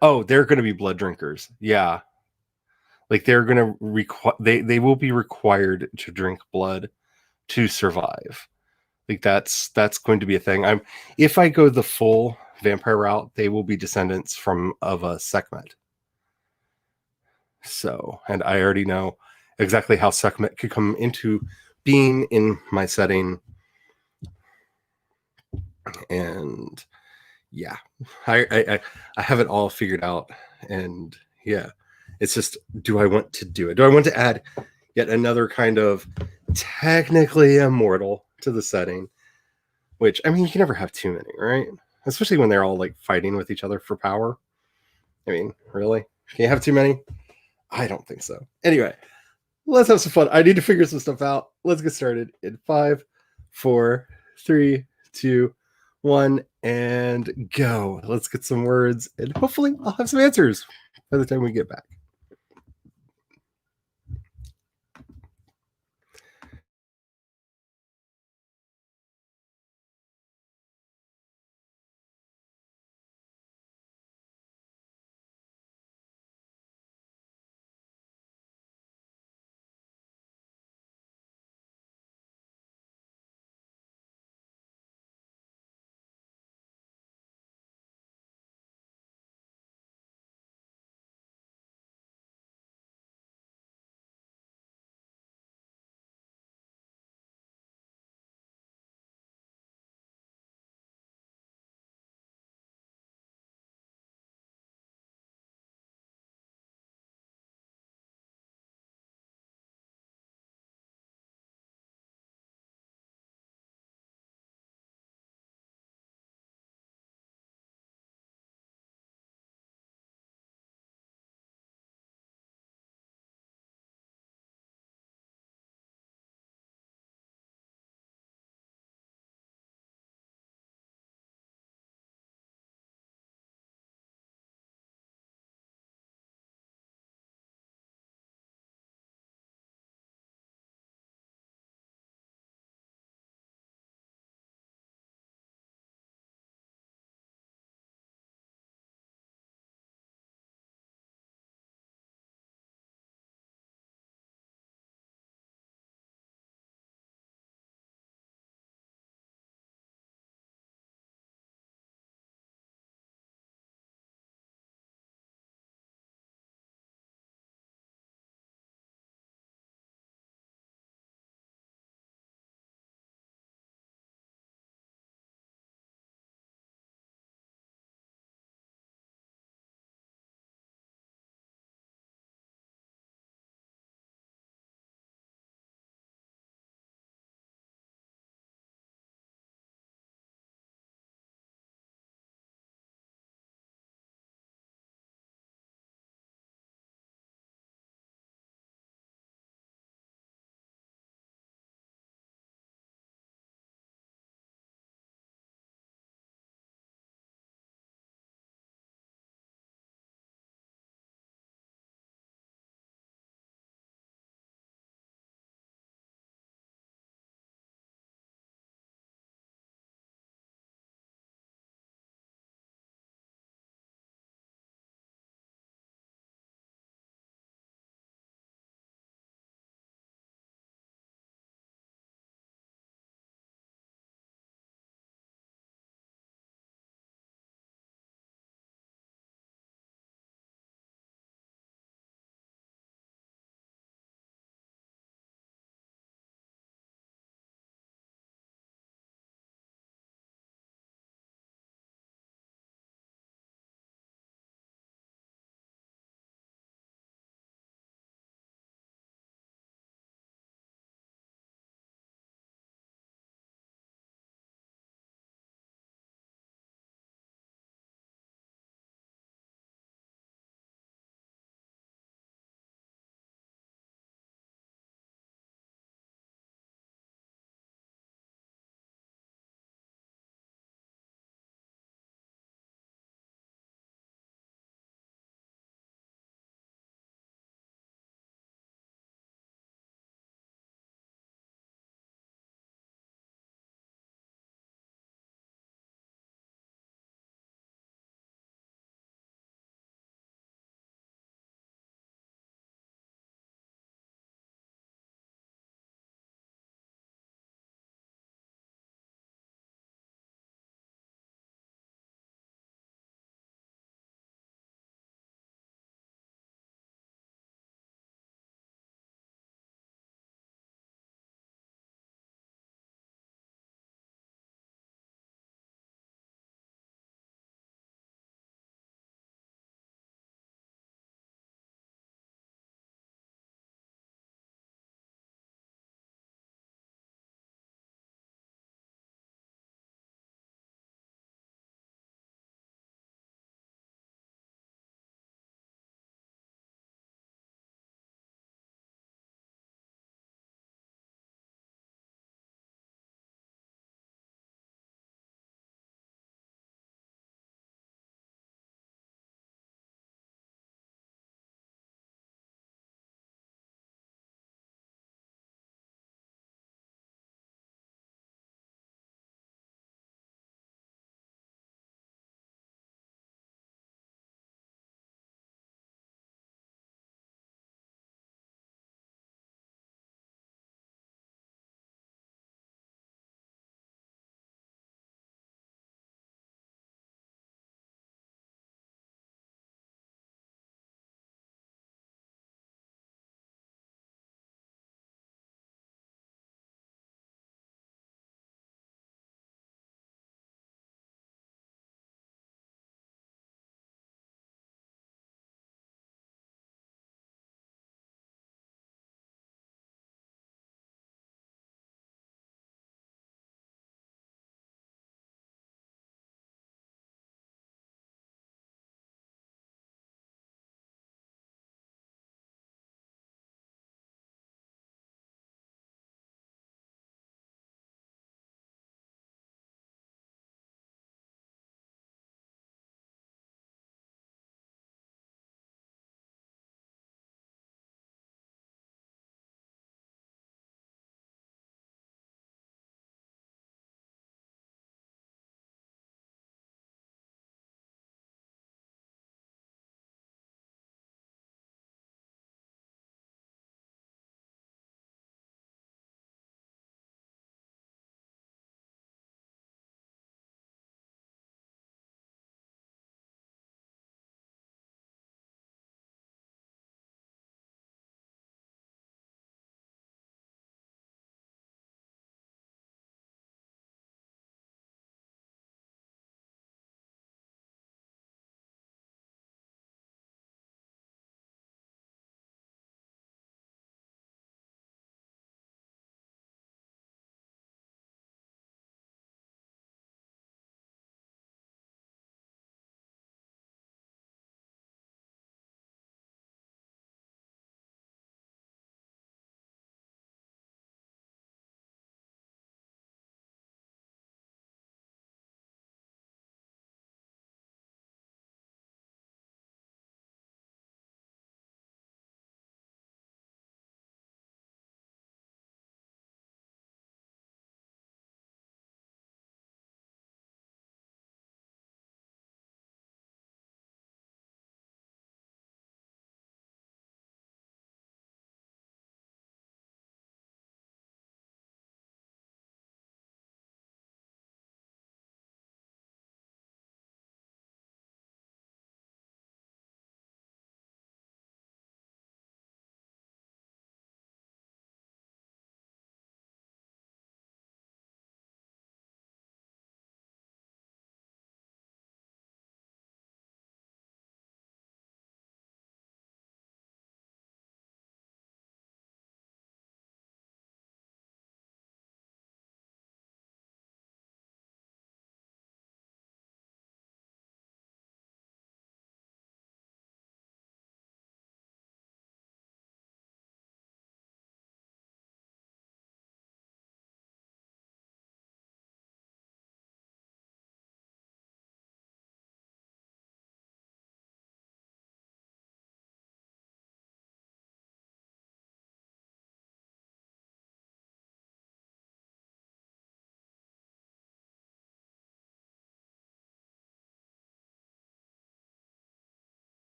Oh, they're going to be blood drinkers. Yeah. Like they're going to they will be required to drink blood to survive. Like that's going to be a thing. If I go the full vampire route, they will be descendants of a Sekhmet. So, and I already know exactly how Sekhmet could come into being in my setting. And yeah, I have it all figured out. And yeah, it's just, do I want to do it? Do I want to add yet another kind of technically immortal to the setting? Which, I mean, you can never have too many, right? Especially when they're all like fighting with each other for power. I mean, really? Can you have too many? I don't think so. Anyway, let's have some fun. I need to figure some stuff out. Let's get started in 5, 4, 3, 2, 1, and go. Let's get some words, and hopefully I'll have some answers by the time we get back.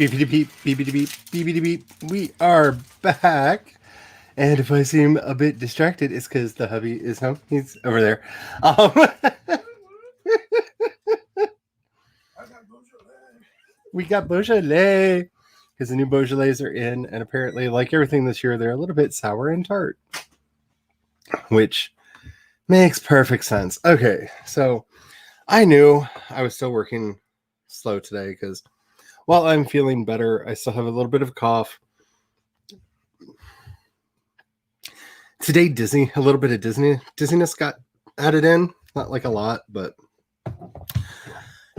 Beepity beep, beepity beep, beepity beep. We are back. And if I seem a bit distracted, it's because the hubby is home. He's over there. We got Beaujolais. Because the new Beaujolais are in. And apparently, like everything this year, they're a little bit sour and tart. Which makes perfect sense. Okay, so I knew I was still working slow today because while I'm feeling better, I still have a little bit of a cough. Today, a little bit of dizziness got added in. Not like a lot, but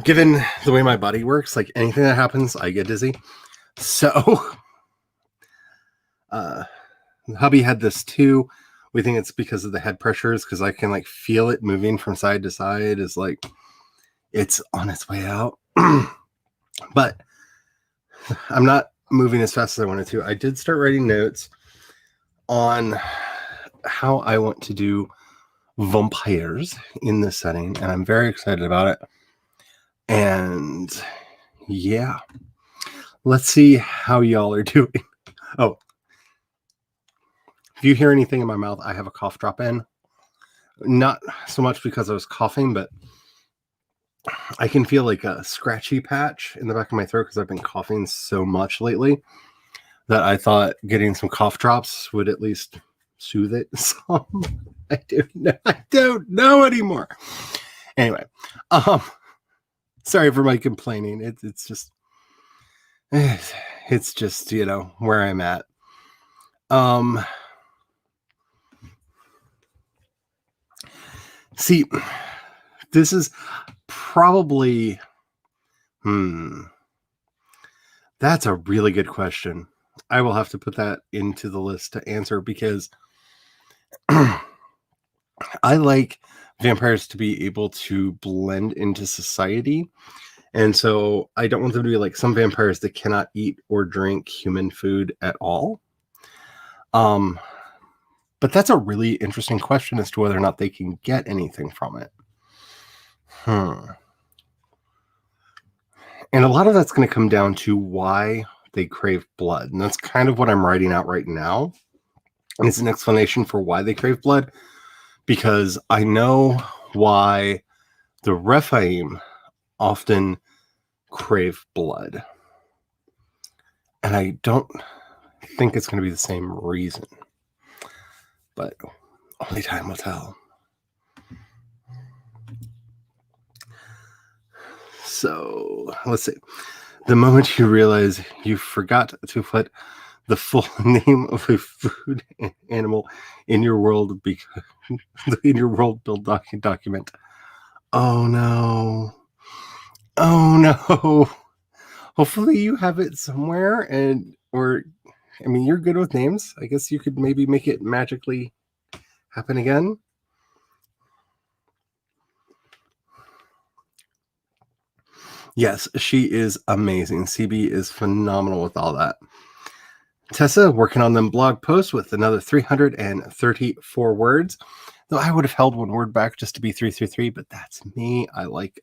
given the way my body works, like anything that happens, I get dizzy. So, hubby had this too. We think it's because of the head pressures, because I can like feel it moving from side to side. Is like it's on its way out. But I'm not moving as fast as I wanted to. I did start writing notes on how I want to do vampires in this setting, and I'm very excited about it. And yeah, let's see how y'all are doing. Oh, if you hear anything in my mouth, I have a cough drop in. Not so much because I was coughing, but I can feel like a scratchy patch in the back of my throat because I've been coughing so much lately that I thought getting some cough drops would at least soothe it some. I don't know anymore. Anyway, sorry for my complaining. It's just where I'm at. See, this is probably that's a really good question. I will have to put that into the list to answer because I like vampires to be able to blend into society. And so I don't want them to be like some vampires that cannot eat or drink human food at all. But that's a really interesting question as to whether or not they can get anything from it. And a lot of that's going to come down to why they crave blood. And that's kind of what I'm writing out right now. And it's an explanation for why they crave blood. Because I know why the Rephaim often crave blood. And I don't think it's going to be the same reason. But only time will tell. So, let's see. The moment you realize you forgot to put the full name of a food animal in your world build document. Oh no. Hopefully you have it somewhere you're good with names. I guess you could maybe make it magically happen again. Yes, she is amazing. CB is phenomenal with all that. Tessa working on them blog posts with another 334 words. Though I would have held one word back just to be 333, but that's me. I like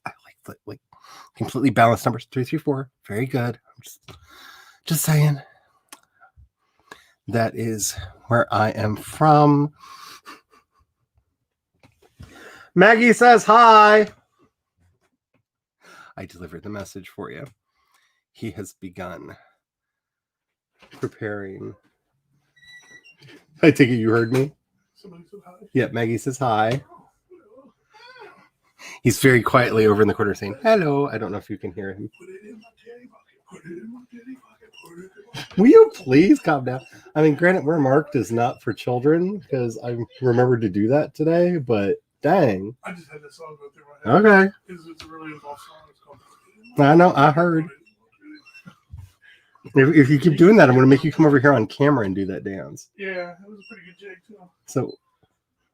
completely balanced numbers. 334, very good. I'm just saying. That is where I am from. Maggie says hi. I delivered the message for you. He has begun preparing. I take it you heard me? Somebody said hi. Yeah, Maggie says hi. He's very quietly over in the corner saying, hello. I don't know if you can hear him. Put it in my teddy bucket. Put it in my teddy bucket. Put it in my teddy bucket. Will you please calm down? I mean, granted, we're marked as not for children because I remembered to do that today, but dang. I just had that song go through my head. Okay. It's a really involved song. It's called I know, I heard. If you keep doing that, I'm going to make you come over here on camera and do that dance. Yeah, it was a pretty good jig, too. So,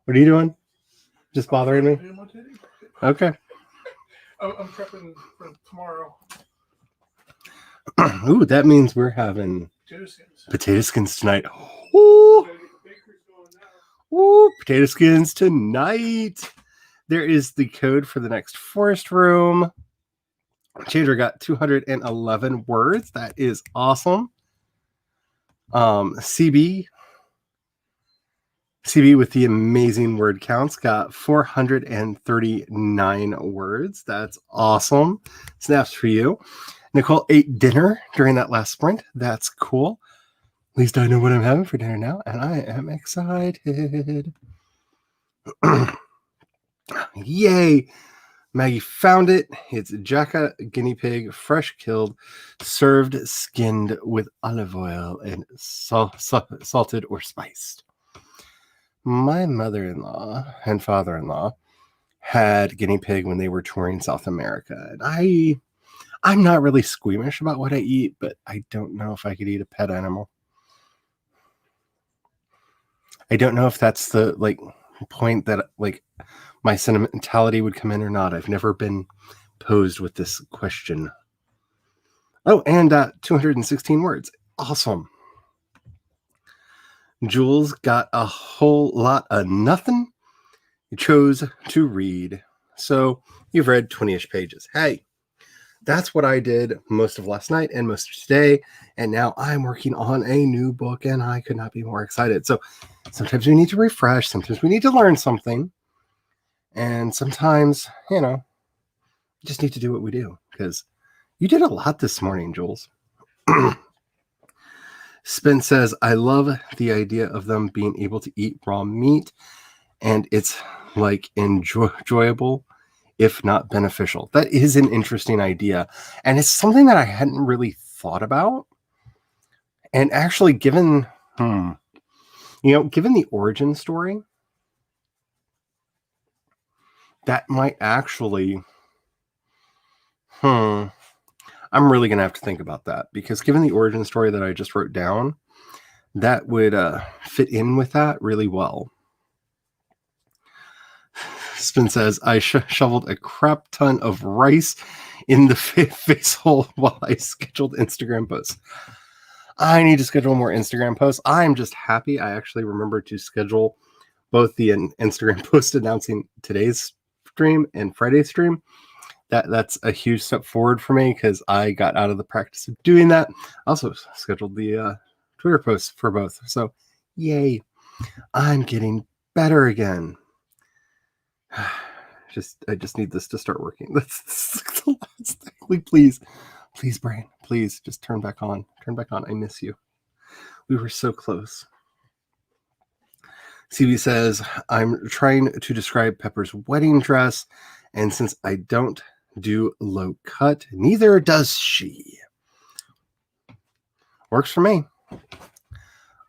what are you doing? Just bothering me? Okay. I'm prepping for tomorrow. Ooh, that means we're having potato skins tonight. Ooh. Ooh, potato skins tonight. There is the code for the next forest room. Changer got 211 words. That is awesome. CB with the amazing word counts got 439 words. That's awesome. Snaps for you. Nicole ate dinner during that last sprint. That's cool. At least I know what I'm having for dinner now, and I am excited. Yay! Maggie found it. It's Jacka guinea pig, fresh killed, served skinned with olive oil and salted or spiced. My mother-in-law and father-in-law had guinea pig when they were touring South America. And I'm not really squeamish about what I eat, but I don't know if I could eat a pet animal. I don't know if that's the point that my sentimentality would come in or not. I've never been posed with this question. Oh, and 216 words. Awesome. Jules got a whole lot of nothing. You chose to read. So you've read 20-ish pages. Hey, that's what I did most of last night and most of today. And now I'm working on a new book and I could not be more excited. So sometimes we need to refresh. Sometimes we need to learn something. And sometimes, you just need to do what we do, because you did a lot this morning, Jules. Spin says, I love the idea of them being able to eat raw meat, and it's enjoyable, if not beneficial. That is an interesting idea, and it's something that I hadn't really thought about. And actually, given the origin story, that might actually, I'm really going to have to think about that, because given the origin story that I just wrote down, that would fit in with that really well. Spin says, I shoveled a crap ton of rice in the face hole while I scheduled Instagram posts. I need to schedule more Instagram posts. I'm just happy I actually remembered to schedule both the Instagram post announcing today's stream and Friday's stream. That's a huge step forward for me, because I got out of the practice of doing that. I also scheduled the Twitter posts for both. So yay, I'm getting better again. I just need this to start working. That's the last thing. Please, brain, please just turn back on. I miss you. We were so close. CB says, I'm trying to describe Pepper's wedding dress, and since I don't do low cut, neither does she. Works for me.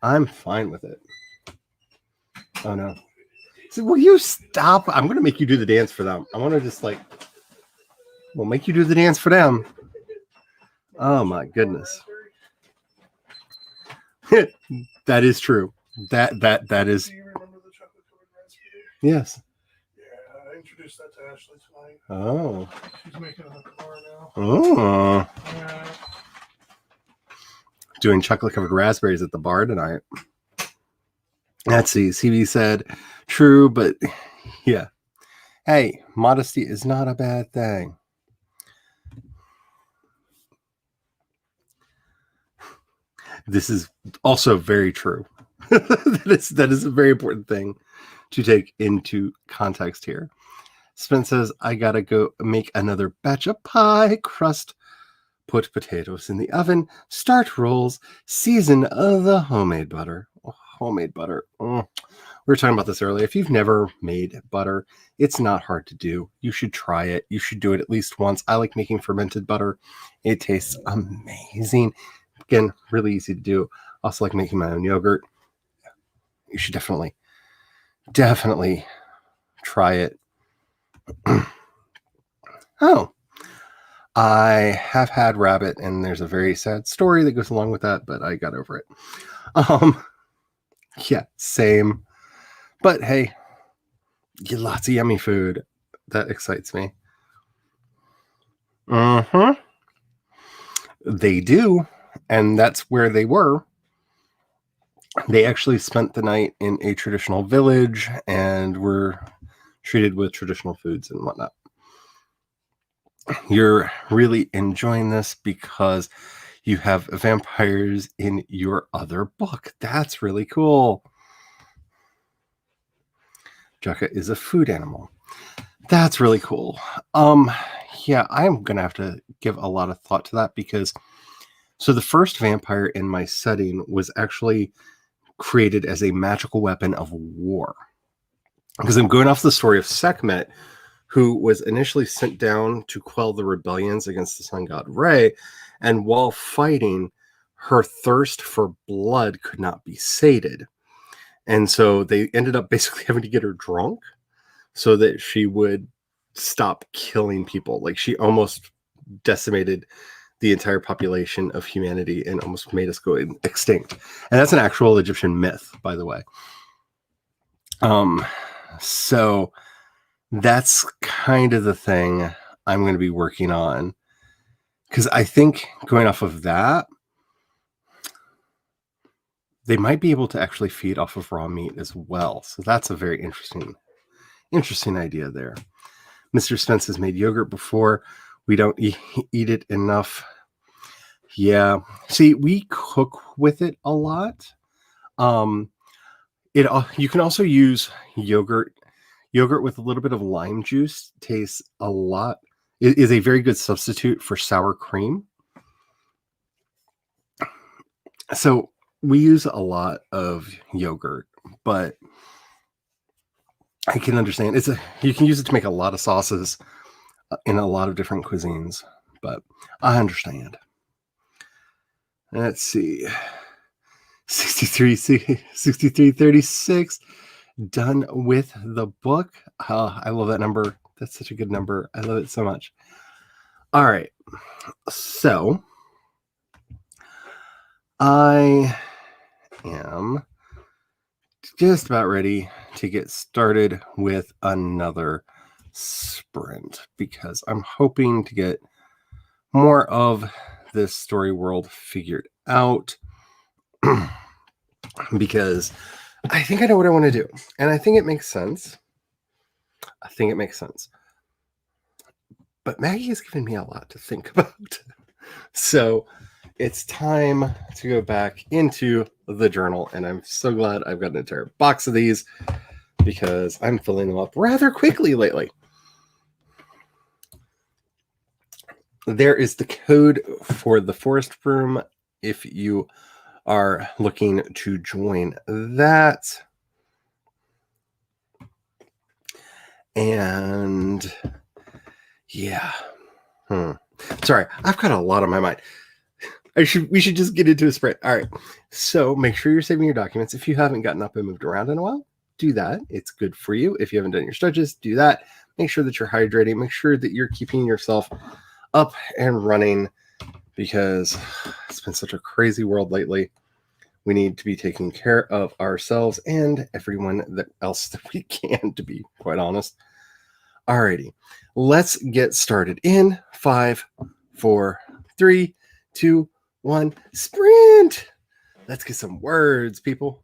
I'm fine with it. Oh no. So will you stop? I'm going to make you do the dance for them. I want to just we'll make you do the dance for them. Oh my goodness. That is true. That is. Do you remember the chocolate covered raspberry? Yes. Yeah, I introduced that to Ashley tonight. Oh. She's making it at the bar now. Oh. Yeah. Doing chocolate covered raspberries at the bar tonight. Let's see. CB said, true, but yeah. Hey, modesty is not a bad thing. This is also very true. that is a very important thing to take into context here. Spence says, I gotta go make another batch of pie crust, put potatoes in the oven, start rolls, season the homemade butter. Oh, homemade butter. We were talking about this earlier. If you've never made butter, it's not hard to do. You should try it. You should do it at least once. I like making fermented butter. It tastes amazing. Again, really easy to do. Also like making my own yogurt. You should definitely try it. Oh, I have had rabbit, and there's a very sad story that goes along with that, but I got over it. Yeah, same. But hey, get lots of yummy food. That excites me. They do, and that's where they were. They actually spent the night in a traditional village and were treated with traditional foods and whatnot. you're really enjoying this because you have vampires in your other book. That's really cool. Jukka is a food animal. That's really cool. Yeah, I'm gonna have to give a lot of thought to that because so the first vampire in my setting was actually created as a magical weapon of war. Because I'm going off the story of Sekhmet, who was initially sent down to quell the rebellions against the sun god Re, and while fighting, her thirst for blood could not be sated. And so they ended up basically having to get her drunk so that she would stop killing people. Like she almost decimated the entire population of humanity and almost made us go extinct. And that's an actual Egyptian myth, by the way. So that's kind of the thing I'm going to be working on. Because I think going off of that, they might be able to actually feed off of raw meat as well. So that's a very interesting idea there. Mr. Spence has made yogurt before. We don't eat it enough. Yeah. See, we cook with it a lot. You can also use yogurt. Yogurt with a little bit of lime juice tastes a lot. It is a very good substitute for sour cream. So we use a lot of yogurt, but I can understand you can use it to make a lot of sauces in a lot of different cuisines, but I understand. Let's see. 6336 done with the book. I love that number. That's such a good number. I love it so much. All right. So I am just about ready to get started with another sprint because I'm hoping to get more of this story world figured out because I think I know what I want to do and I think it makes sense. But Maggie has given me a lot to think about. So it's time to go back into the journal, and I'm so glad I've got an entire box of these because I'm filling them up rather quickly lately. There is the code for the forest room if you are looking to join that. And yeah. Sorry, I've got a lot on my mind. We should just get into a sprint. All right. So make sure you're saving your documents. If you haven't gotten up and moved around in a while, do that. It's good for you. If you haven't done your stretches, do that. Make sure that you're hydrating. Make sure that you're keeping yourself up and running because it's been such a crazy world lately. We need to be taking care of ourselves and everyone else that we can, to be quite honest. Alrighty, let's get started in 5, 4, 3, 2, 1, sprint. Let's get some words, people.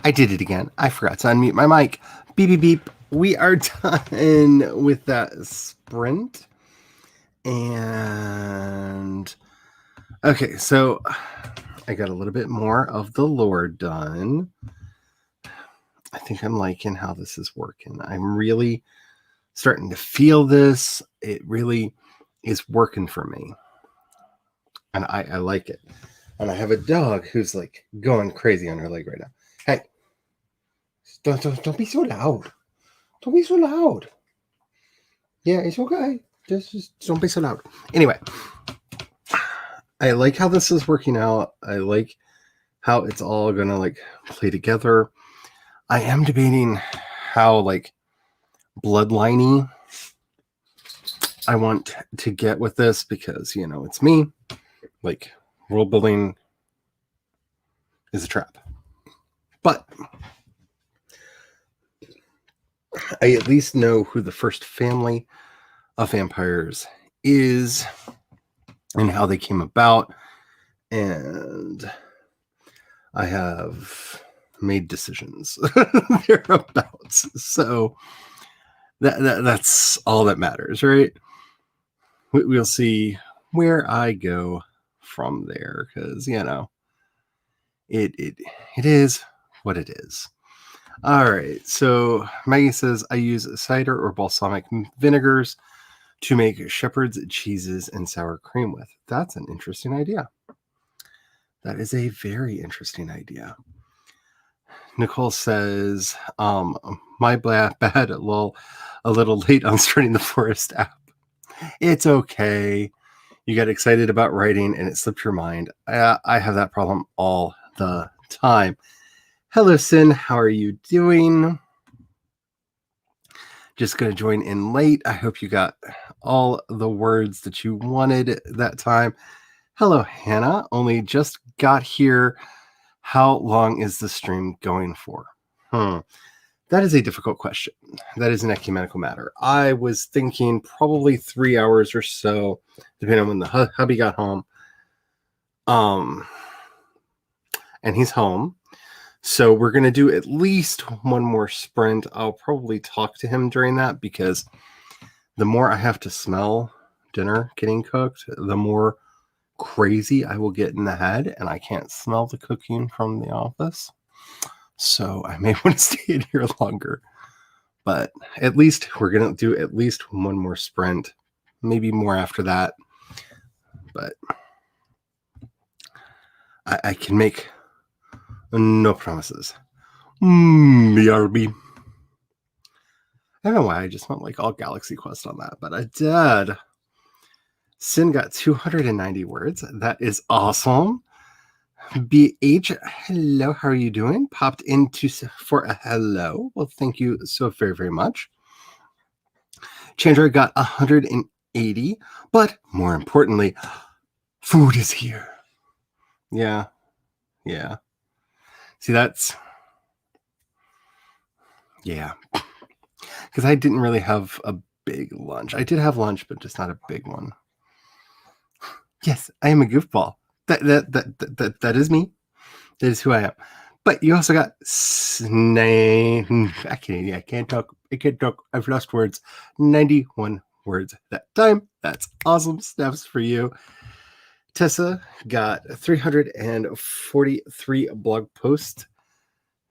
I did it again. I forgot to unmute my mic. Beep, beep, beep. We are done with that sprint. And okay, so I got a little bit more of the lore done. I think I'm liking how this is working. I'm really starting to feel this. It really is working for me. And I like it. And I have a dog who's like going crazy on her leg right now. Hey, don't be so loud. Don't be so loud. Yeah, it's okay. Just don't be so loud. Anyway, I like how this is working out. I like how it's all gonna like play together. I am debating how like bloodliney I want to get with this because it's me. Like world building is a trap. But I at least know who the first family of vampires is and how they came about. And I have made decisions thereabouts. So that's all that matters, right? We'll see where I go from there because, it is what it is. All right, so Maggie says, I use cider or balsamic vinegars to make shepherd's cheeses and sour cream with. That's an interesting idea. That is a very interesting idea. Nicole says, my bad, lol, a little late on starting the Forest app. It's okay. You got excited about writing and it slipped your mind. I have that problem all the time. Hello, Sin. How are you doing? Just going to join in late. I hope you got all the words that you wanted that time. Hello, Hannah. Only just got here. How long is the stream going for? That is a difficult question. That is an ecumenical matter. I was thinking probably 3 hours or so, depending on when the hubby got home. And he's home. So we're going to do at least one more sprint. I'll probably talk to him during that because the more I have to smell dinner getting cooked, the more crazy I will get in the head, and I can't smell the cooking from the office. So I may want to stay in here longer. But at least we're going to do at least one more sprint, maybe more after that. But I can make no promises. BRB. I don't know why I just went like all Galaxy Quest on that, but I did. Sin got 290 words. That is awesome. BH, hello, how are you doing? Popped into for a hello. Well, thank you so very, very much. Chandra got 180, but more importantly, food is here. Yeah. See, because I didn't really have a big lunch. I did have lunch, but just not a big one. Yes, I am a goofball. That is me. That is who I am. But you also got I can't talk. I've lost words. 91 words that time. That's awesome. Snaps for you. Tessa got 343 blog posts.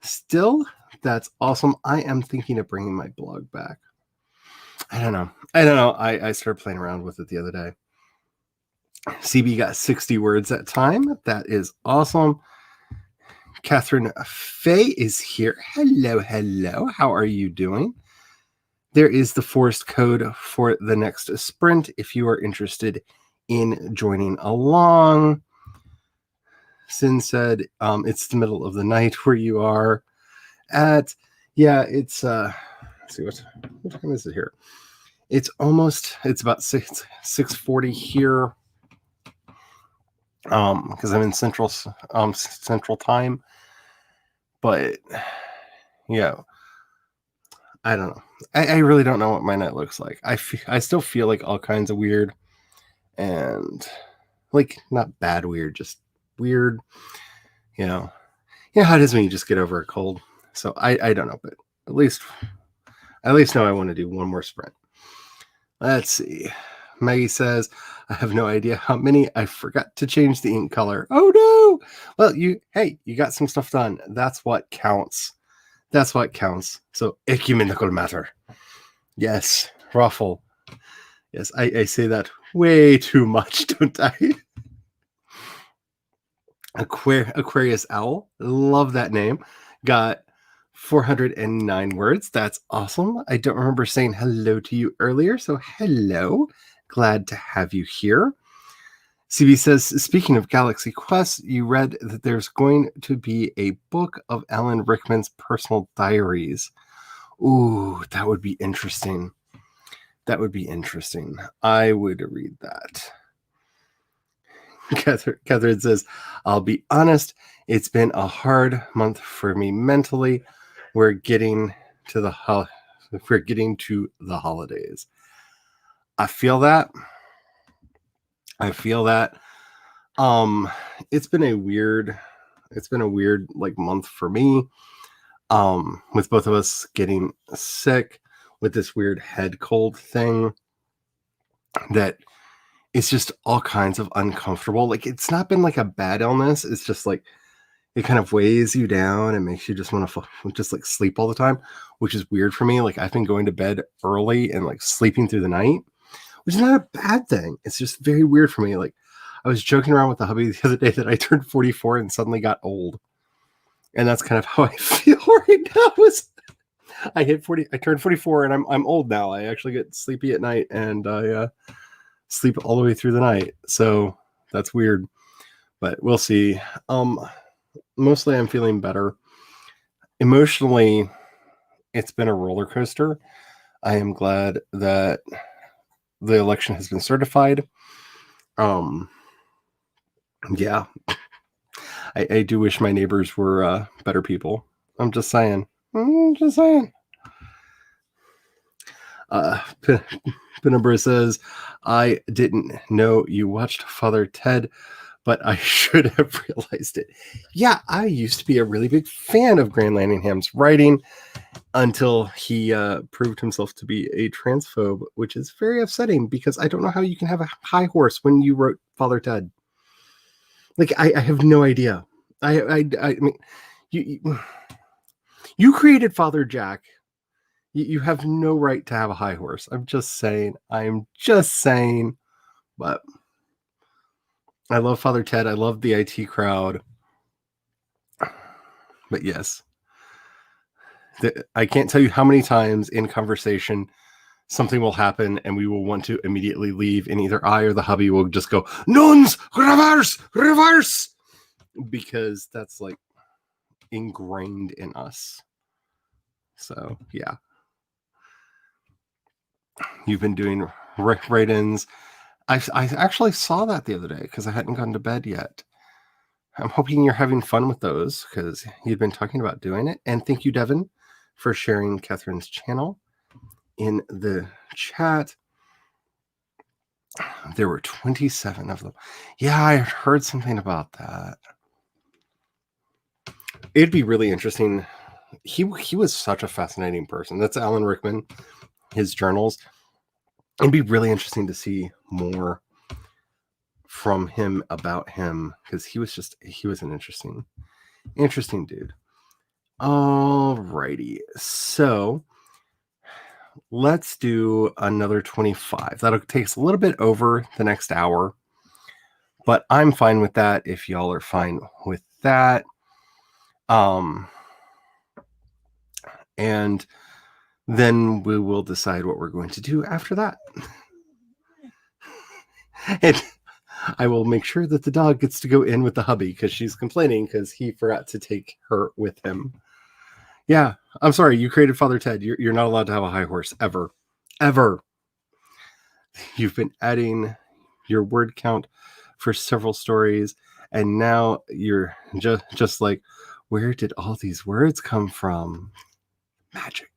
Still, that's awesome. I am thinking of bringing my blog back. I don't know. I started playing around with it the other day. CB got 60 words that time. That is awesome. Catherine Faye is here. Hello. How are you doing? There is the forest code for the next sprint if you are interested in joining along. Sin said it's the middle of the night where you are at. Yeah, it's let's see what time is it here? It's about 6:40 here. Because I'm in central time. But yeah, I don't know. I really don't know what my night looks like. I still feel like all kinds of weird, and like not bad weird, just weird. Yeah, how does when you just get over a cold? So I don't know, but at least know I want to do one more sprint. Let's see. Maggie says, I have no idea how many. I forgot to change the ink color. Oh no. Well, you got some stuff done. That's what counts. That's what counts. So ecumenical matter. Yes, Ruffle. Yes, I say that way too much, don't I? Aquarius Owl. Love that name. Got 409 words. That's awesome. I don't remember saying hello to you earlier, so hello. Glad to have you here. CB says, speaking of Galaxy Quest, you read that there's going to be a book of Alan Rickman's personal diaries. Ooh, that would be interesting. That would be interesting. I would read that. Catherine says, I'll be honest, it's been a hard month for me mentally. We're getting to the holidays. I feel that. It's been a weird like month for me. With both of us getting sick with this weird head cold thing that it's just all kinds of uncomfortable. Like, it's not been like a bad illness. It's just like it kind of weighs you down and makes you just want to just like sleep all the time, which is weird for me. Like, I've been going to bed early and like sleeping through the night, which is not a bad thing. It's just very weird for me. Like, I was joking around with the hubby the other day that I turned 44 and suddenly got old. And that's kind of how I feel right now. I turned 44 and I'm old now. I actually get sleepy at night and I sleep all the way through the night. So that's weird, but we'll see. Mostly I'm feeling better. Emotionally, it's been a roller coaster. I am glad that the election has been certified. Yeah. I do wish my neighbors were better people. I'm just saying. Penumbra says, I didn't know you watched Father Ted, but I should have realized it. Yeah, I used to be a really big fan of Grant Landingham's writing until he proved himself to be a transphobe, which is very upsetting because I don't know how you can have a high horse when you wrote Father Ted. Like, I have no idea. I mean, you created Father Jack. You have no right to have a high horse. I'm just saying. But I love Father Ted. I love the IT crowd. But yes, I can't tell you how many times in conversation something will happen and we will want to immediately leave, and either I or the hubby will just go, nuns, reverse, because that's like ingrained in us. So yeah, you've been doing write-ins. I actually saw that the other day because I hadn't gone to bed yet. I'm hoping you're having fun with those because you've been talking about doing it. And thank you, Devin, for sharing Catherine's channel in the chat. There were 27 of them. Yeah, I heard something about that. It'd be really interesting. He was such a fascinating person. That's Alan Rickman, his journals. It'd be really interesting to see more from him about him because he was an interesting dude. Alrighty, so let's do another 25. That'll take us a little bit over the next hour, but I'm fine with that if y'all are fine with that. And then we will decide what we're going to do after that. And I will make sure that the dog gets to go in with the hubby because she's complaining because he forgot to take her with him. Yeah, I'm sorry. You created Father Ted. You're not allowed to have a high horse ever. You've been adding your word count for several stories, and now you're just like, where did all these words come from? Magic.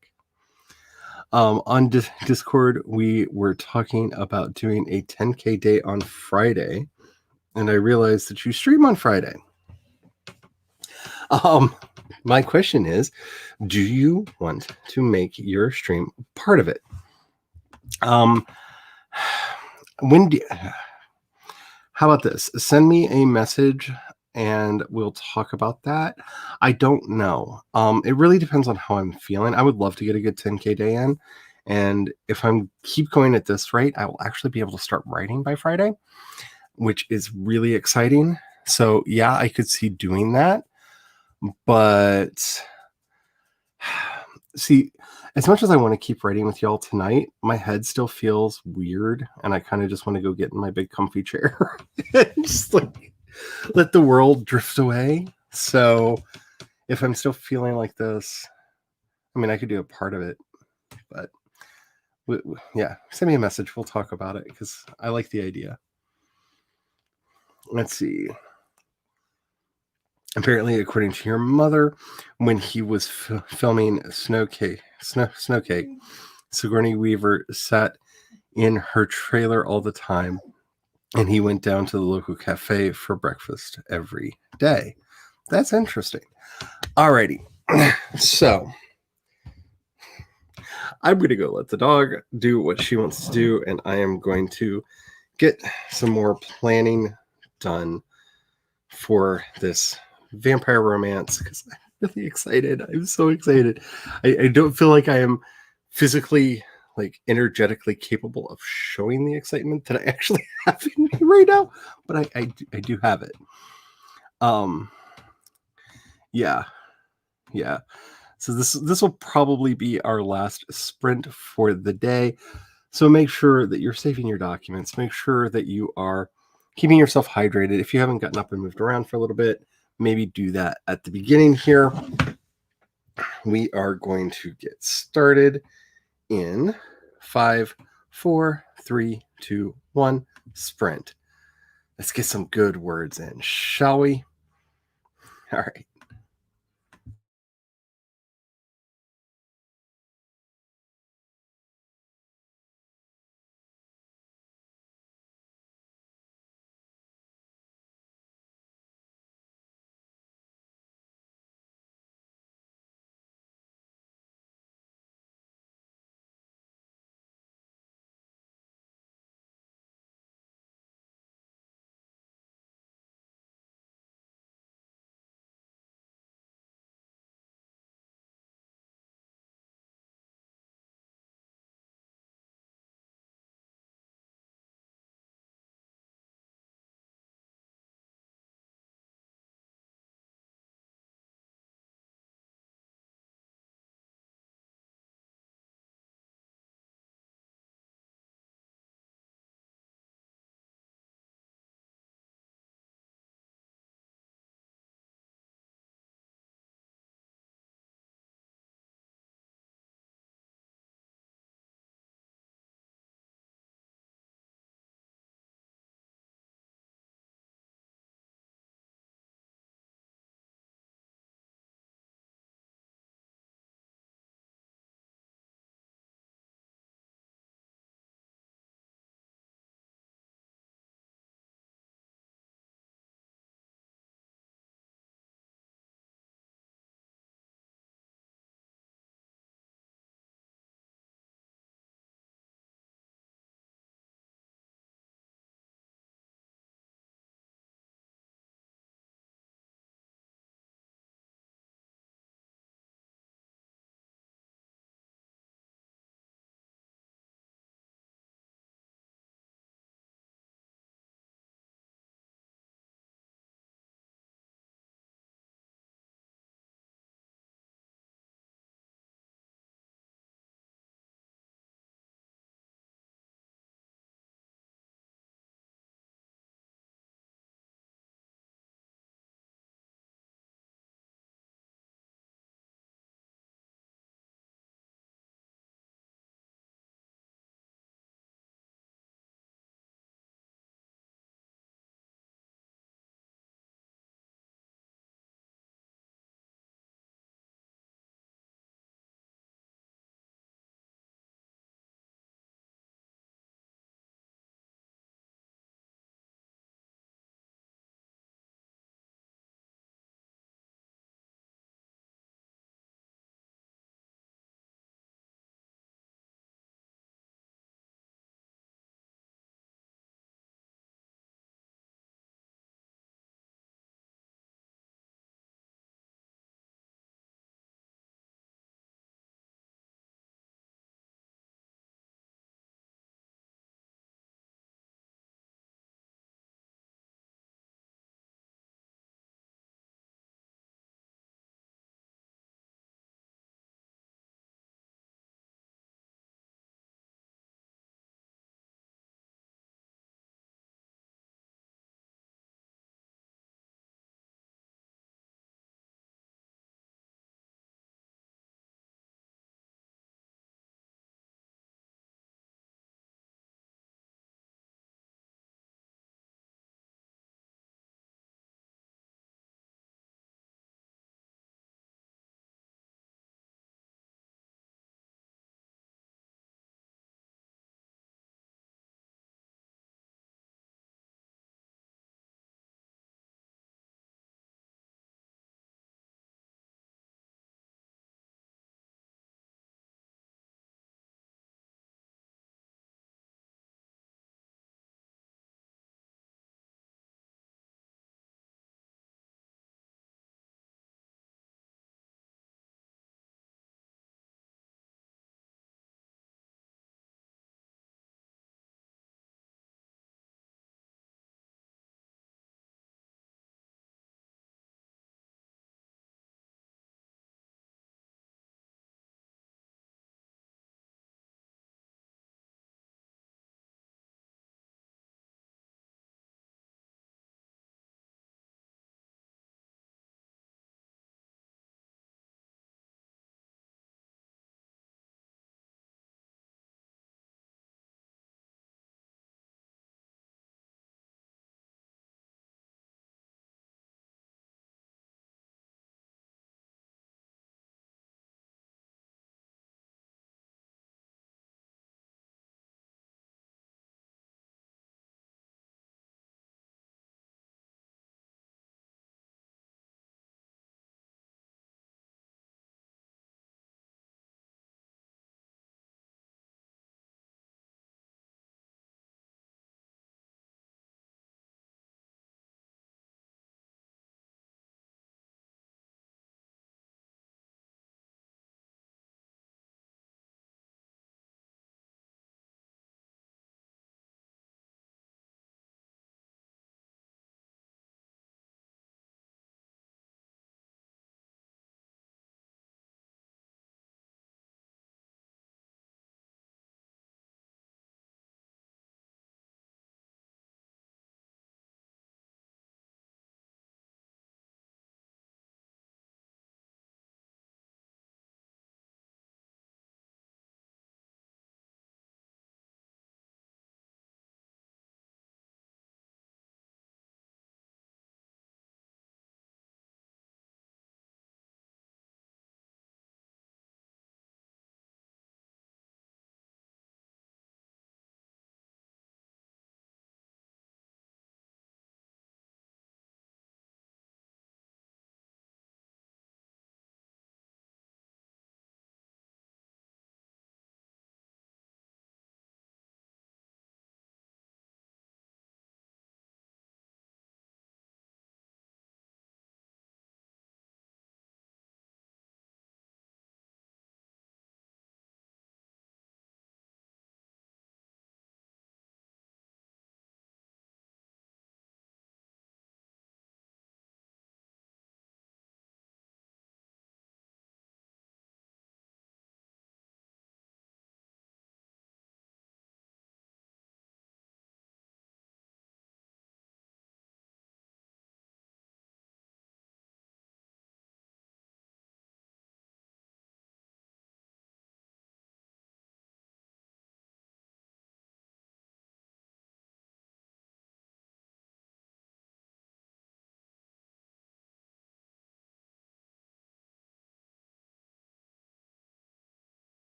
On Discord, we were talking about doing a 10K day on Friday, and I realized that you stream on Friday. Um, my question is, do you want to make your stream part of it? Um, when do how about this? Send me a message and we'll talk about that. I don't know. It really depends on how I'm feeling. I would love to get a good 10K day in. And if I'm keep going at this rate, I will actually be able to start writing by Friday, which is really exciting. So yeah, I could see doing that. But see, as much as I want to keep writing with y'all tonight, my head still feels weird, and I kind of just want to go get in my big comfy chair and just like let the world drift away. So if I'm still feeling like this, I mean, I could do a part of it, but yeah, send me a message. We'll talk about it because I like the idea. Let's see. Apparently, according to your mother, when he was filming Snowcake, Sigourney Weaver sat in her trailer all the time, and he went down to the local cafe for breakfast every day. That's interesting. Alrighty. So I'm going to go let the dog do what she wants to do, and I am going to get some more planning done for this vampire romance because I'm really excited. I'm so excited. I don't feel like I am physically, like, energetically capable of showing the excitement that I actually have in me right now, but I do have it. Yeah. So this will probably be our last sprint for the day. So make sure that you're saving your documents. Make sure that you are keeping yourself hydrated. If you haven't gotten up and moved around for a little bit, maybe do that at the beginning here. We are going to get started in 5, 4, 3, 2, 1, sprint. Let's get some good words in, shall we? All right.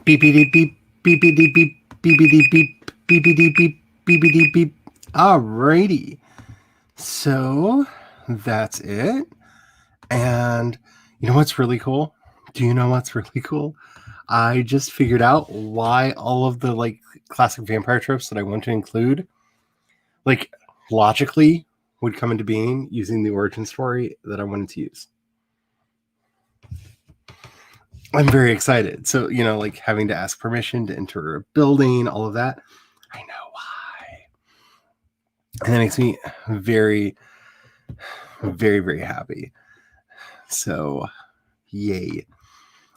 Beepity beep, beepity beep, beepity beep, beepity beep, beepity beep. Alrighty. So that's it. And you know what's really cool? Do you know what's really cool? I just figured out why all of the like classic vampire tropes that I want to include, like logically, would come into being using the origin story that I wanted to use. I'm very excited. So, you know, like having to ask permission to enter a building, all of that. I know why. And that makes me very, very, very happy. So, yay.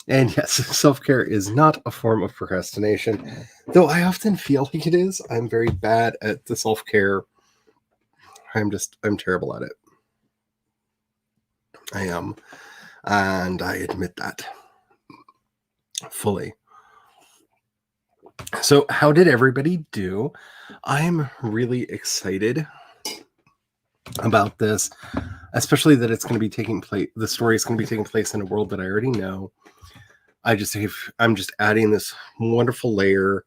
And yes, self-care is not a form of procrastination, though I often feel like it is. I'm very bad at the self-care. I'm terrible at it. I am. And I admit that fully. So, how did everybody do? I'm really excited about this, especially that it's going to be taking place. The story is going to be taking place in a world that I already know. I'm just adding this wonderful layer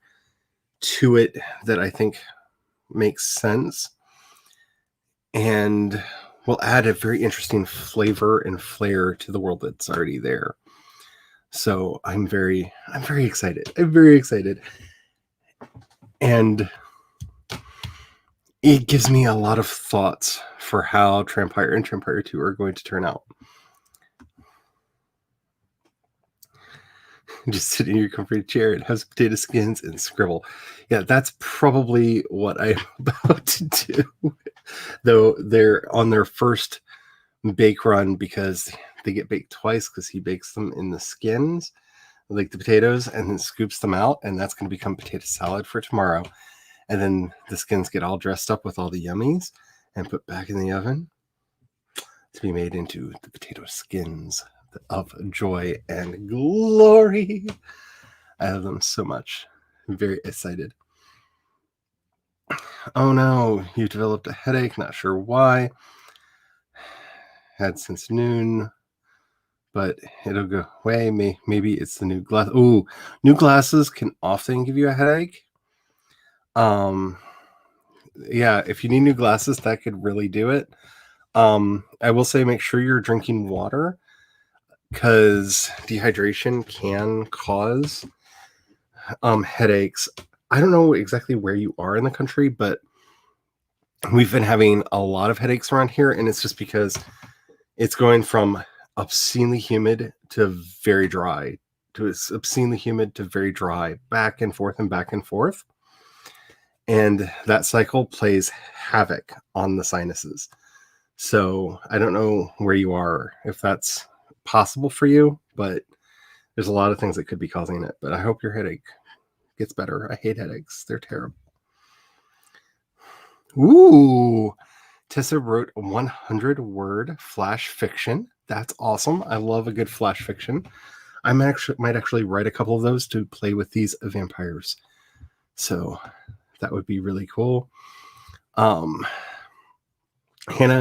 to it that I think makes sense and will add a very interesting flavor and flair to the world that's already there. So I'm very excited. I'm very excited. And it gives me a lot of thoughts for how Trampire and Trampire 2 are going to turn out. Just sit in your comfy chair and have potato skins and scribble. Yeah, that's probably what I'm about to do. Though they're on their first bake run because they get baked twice because he bakes them in the skins, like the potatoes, and then scoops them out, and that's going to become potato salad for tomorrow. And then the skins get all dressed up with all the yummies and put back in the oven to be made into the potato skins of joy and glory. I love them so much. I'm very excited. Oh no, you developed a headache, not sure why. Had since noon, but it'll go away. Maybe it's the new glass. Ooh, new glasses can often give you a headache. Yeah, if you need new glasses, that could really do it. I will say make sure you're drinking water because dehydration can cause headaches. I don't know exactly where you are in the country, but we've been having a lot of headaches around here, and it's just because it's going from obscenely humid to very dry, to obscenely humid to very dry, back and forth and back and forth. And that cycle plays havoc on the sinuses. So I don't know where you are, if that's possible for you, but there's a lot of things that could be causing it. But I hope your headache gets better. I hate headaches. They're terrible. Ooh, Tessa wrote a 100-word flash fiction. That's awesome. I love a good flash fiction. I might actually write a couple of those to play with these vampires. So that would be really cool. Hannah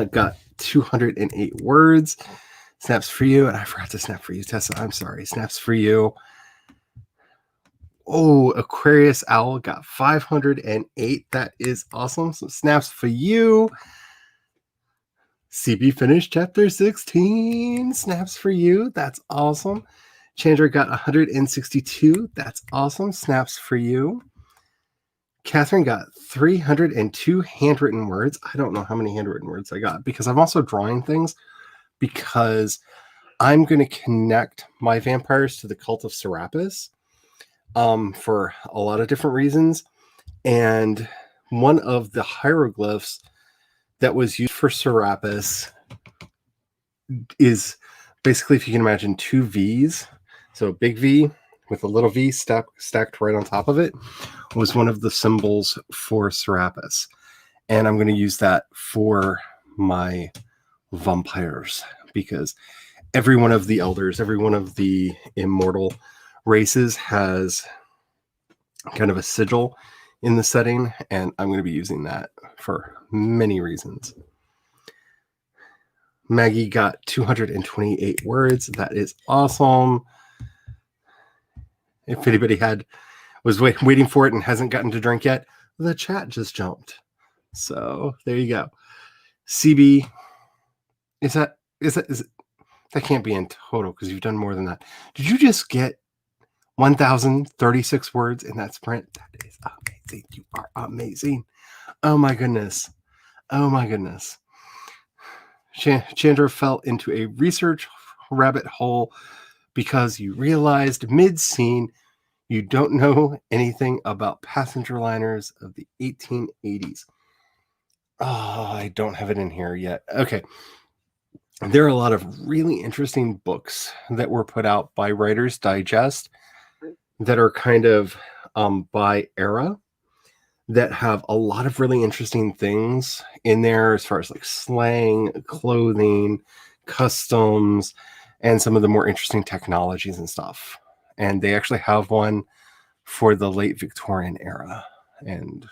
got 208 words. Snaps for you. And I forgot to snap for you, Tessa. I'm sorry. Snaps for you. Oh, Aquarius Owl got 508. That is awesome. So snaps for you. CB finished chapter 16. Snaps for you. That's awesome. Chandra got 162. That's awesome. Snaps for you. Catherine got 302 handwritten words. I don't know how many handwritten words I got because I'm also drawing things because I'm going to connect my vampires to the cult of Serapis for a lot of different reasons. And one of the hieroglyphs that was used for Serapis is basically, if you can imagine, two V's. So a big V with a little V stacked right on top of it was one of the symbols for Serapis. And I'm going to use that for my vampires because every one of the elders, every one of the immortal races has kind of a sigil in the setting, and I'm going to be using that for many reasons. Maggie got 228 words. That is awesome. if anybody was waiting for it and hasn't gotten to drink yet, the chat just jumped. So there you go. CB, is that that can't be in total because you've done more than that. Did you just get 1,036 words in that sprint? That is amazing. You are amazing. Oh my goodness. Oh my goodness. Chandra fell into a research rabbit hole because you realized mid-scene you don't know anything about passenger liners of the 1880s. Oh, I don't have it in here yet. Okay. There are a lot of really interesting books that were put out by Writer's Digest that are kind of by era that have a lot of really interesting things in there as far as like slang, clothing, customs, and some of the more interesting technologies and stuff. And they actually have one for the late Victorian era. And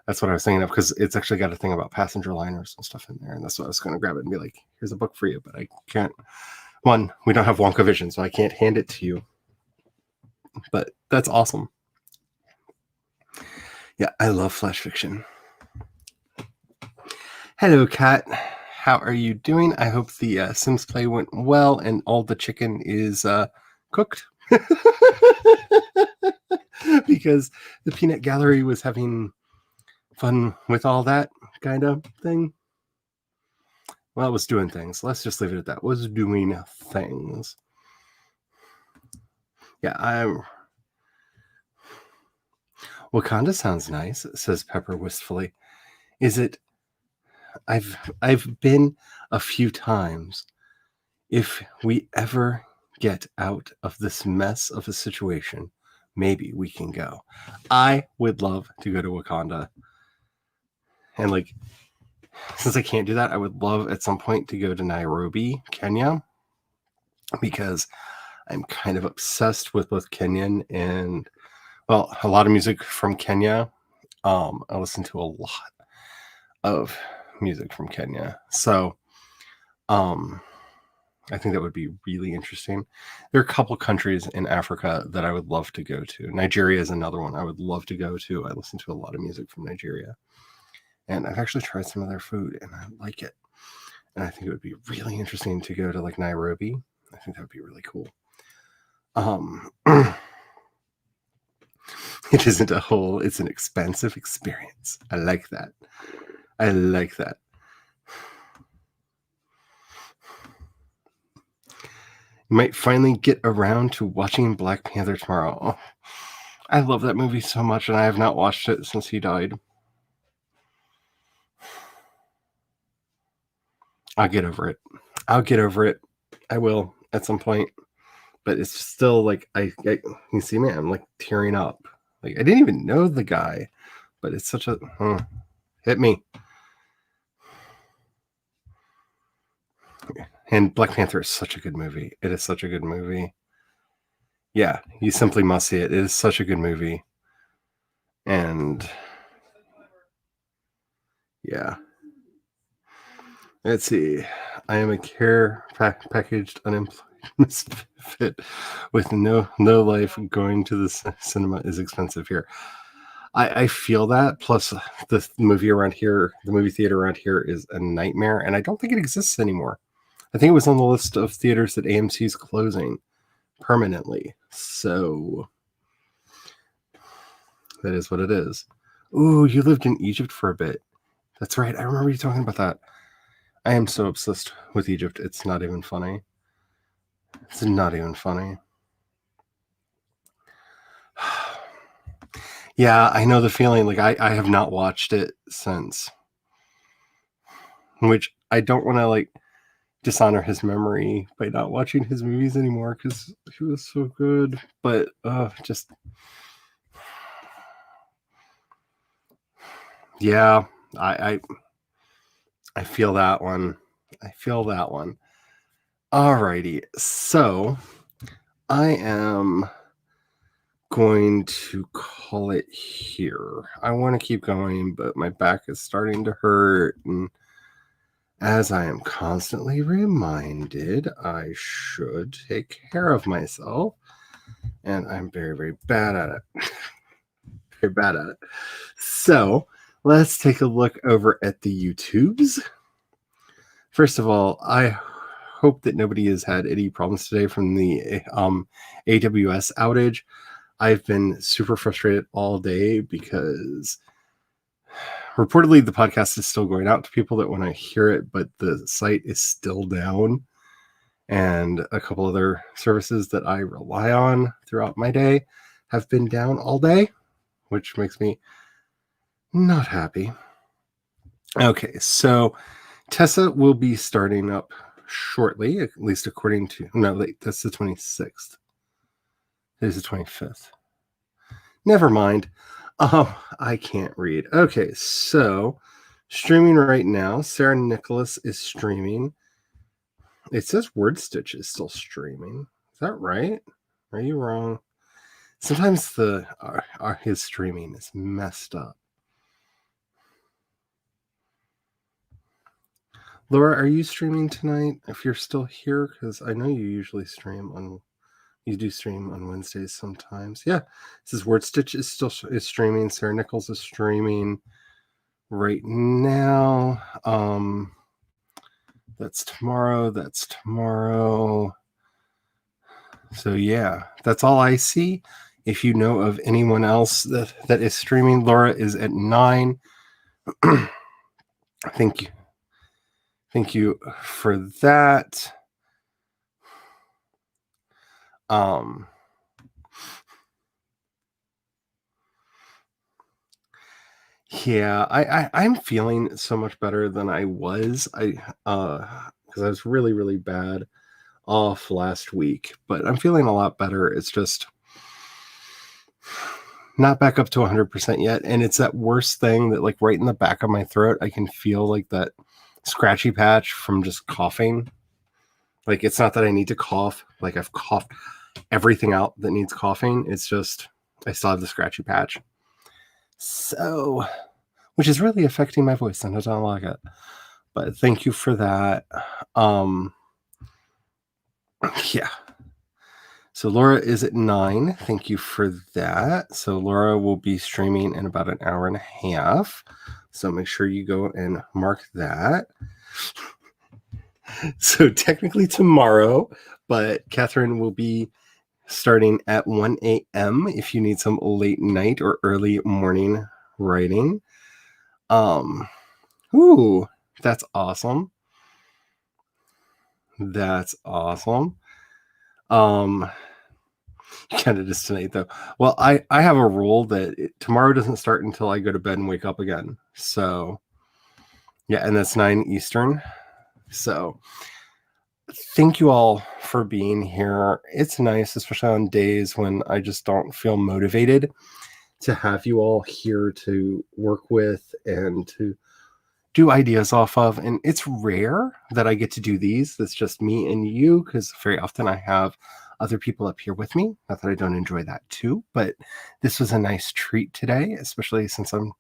that's what I was thinking of because it's actually got a thing about passenger liners and stuff in there. And that's what I was going to grab it and be like, here's a book for you. But I can't. One, we don't have Wonka Vision, so I can't hand it to you. But that's awesome. Yeah, I love flash fiction. Hello, Kat. How are you doing? I hope the Sims play went well and all the chicken is cooked. Because the Peanut Gallery was having fun with all that kind of thing. Well, it was doing things. Let's just leave it at that. Was doing things. Yeah, Wakanda sounds nice, says Pepper wistfully. Is it? I've been a few times. If we ever get out of this mess of a situation, maybe we can go. I would love to go to Wakanda. And like, since I can't do that, I would love at some point to go to Nairobi, Kenya, because I'm kind of obsessed with both Kenyan and, well, a lot of music from Kenya. I listen to a lot of music from Kenya. So, I think that would be really interesting. There are a couple countries in Africa that I would love to go to. Nigeria is another one I would love to go to. I listen to a lot of music from Nigeria. And I've actually tried some of their food and I like it. And I think it would be really interesting to go to like Nairobi. I think that would be really cool. It isn't a whole, it's an expensive experience. I like that. I like that. You might finally get around to watching Black Panther tomorrow. Oh, I love that movie so much, and I have not watched it since he died. I'll get over it. I'll get over it. I will at some point. But it's still like, you see me, I'm like tearing up. Like, I didn't even know the guy, but it's such a, hit me. And Black Panther is such a good movie. It is such a good movie. Yeah, you simply must see it. It is such a good movie. And yeah. Let's see. I am a care packaged unemployed misfit with no life. Going to the cinema is expensive here. I feel that. Plus, the movie around here, the movie theater around here is a nightmare, and I don't think it exists anymore. I think it was on the list of theaters that AMC's closing permanently. So that is what it is. Ooh, you lived in Egypt for a bit. That's right. I remember you talking about that. I am so obsessed with Egypt. It's not even funny. It's not even funny. Yeah, I know the feeling. Like, I have not watched it since. Which I don't want to, like, dishonor his memory by not watching his movies anymore because he was so good. But just... Yeah, I feel that one. I feel that one. Alrighty, so I am going to call it here. I want to keep going, but my back is starting to hurt, and as I am constantly reminded, I should take care of myself. and I'm very, very bad at it. Very bad at it. So let's take a look over at the YouTubes. First of all, I hope that nobody has had any problems today from the AWS outage. I've been super frustrated all day because reportedly the podcast is still going out to people that want to hear it, but the site is still down. And a couple other services that I rely on throughout my day have been down all day, which makes me not happy. Okay, so Tessa will be starting up shortly, at least according to... No, wait, that's the 26th. It is the 25th. Never mind. I can't read. Okay, so streaming right now. Sarah Nicholas is streaming. It says WordStitch is still streaming. Is that right? Are you wrong? Sometimes his streaming is messed up. Laura, are you streaming tonight? If you're still here, because I know you usually you do stream on Wednesdays sometimes. Yeah, this is WordStitch is streaming. Sarah Nichols is streaming right now. That's tomorrow. So yeah, that's all I see. If you know of anyone else that is streaming, Laura is at 9. Thank you. Thank you for that. Yeah, I'm feeling so much better than I was. Because I was really, really bad off last week, but I'm feeling a lot better. It's just not back up to 100% yet. And it's that worst thing that, like, right in the back of my throat, I can feel like that scratchy patch from just coughing. Like, it's not that I need to cough. Like, I've coughed everything out that needs coughing. It's just I still have the scratchy patch. So, which is really affecting my voice, and I don't like it. But thank you for that. Yeah. So Laura is at 9. Thank you for that. So Laura will be streaming in about an hour and a half. So make sure you go and mark that. So technically tomorrow, but Catherine will be starting at 1 a.m. if you need some late night or early morning writing. Ooh, that's awesome. That's awesome. Canada's tonight though. Well, I have a rule that tomorrow doesn't start until I go to bed and wake up again. So yeah, and that's 9 Eastern. So thank you all for being here. It's nice, especially on days when I just don't feel motivated, to have you all here to work with and to do ideas off of. And it's rare that I get to do these. That's just me and you, because very often I have other people up here with me. Not that I don't enjoy that too, but this was a nice treat today, especially since I'm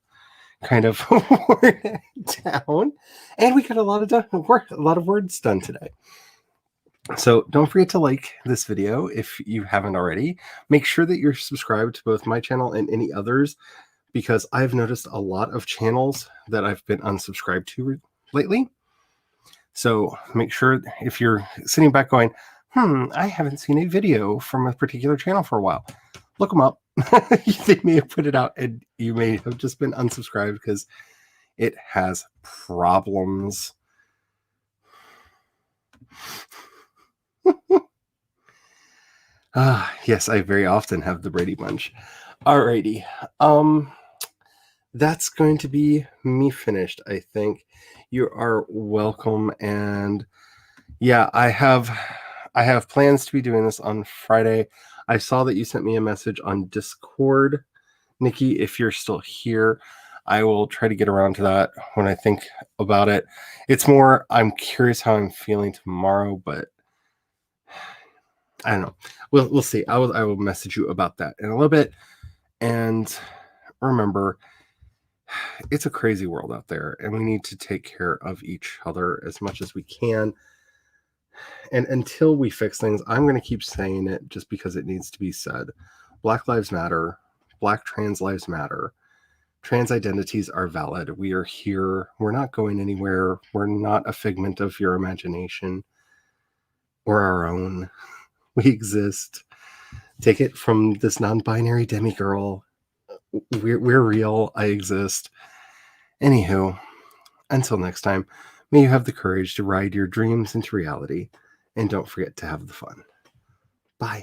kind of worn down. And we got a lot of words done today. So don't forget to like this video if you haven't already. Make sure that you're subscribed to both my channel and any others, because I've noticed a lot of channels that I've been unsubscribed to lately. So make sure, if you're sitting back going, I haven't seen a video from a particular channel for a while, look them up. They may have put it out and you may have just been unsubscribed because it has problems. Yes, I very often have the Brady Bunch. Alrighty. That's going to be me finished, I think. You are welcome. And yeah, I have plans to be doing this on Friday. I saw that you sent me a message on Discord. Nikki, if you're still here, I will try to get around to that when I think about it. It's more, I'm curious how I'm feeling tomorrow, but I don't know. We'll see. I will message you about that in a little bit. And remember, it's a crazy world out there, and we need to take care of each other as much as we can. And until we fix things, I'm going to keep saying it just because it needs to be said. Black lives matter. Black trans lives matter. Trans identities are valid. We are here. We're not going anywhere. We're not a figment of your imagination or our own. We exist. Take it from this non-binary demigirl. We're real. I exist. Anywho, until next time, may you have the courage to ride your dreams into reality, and don't forget to have the fun. Bye.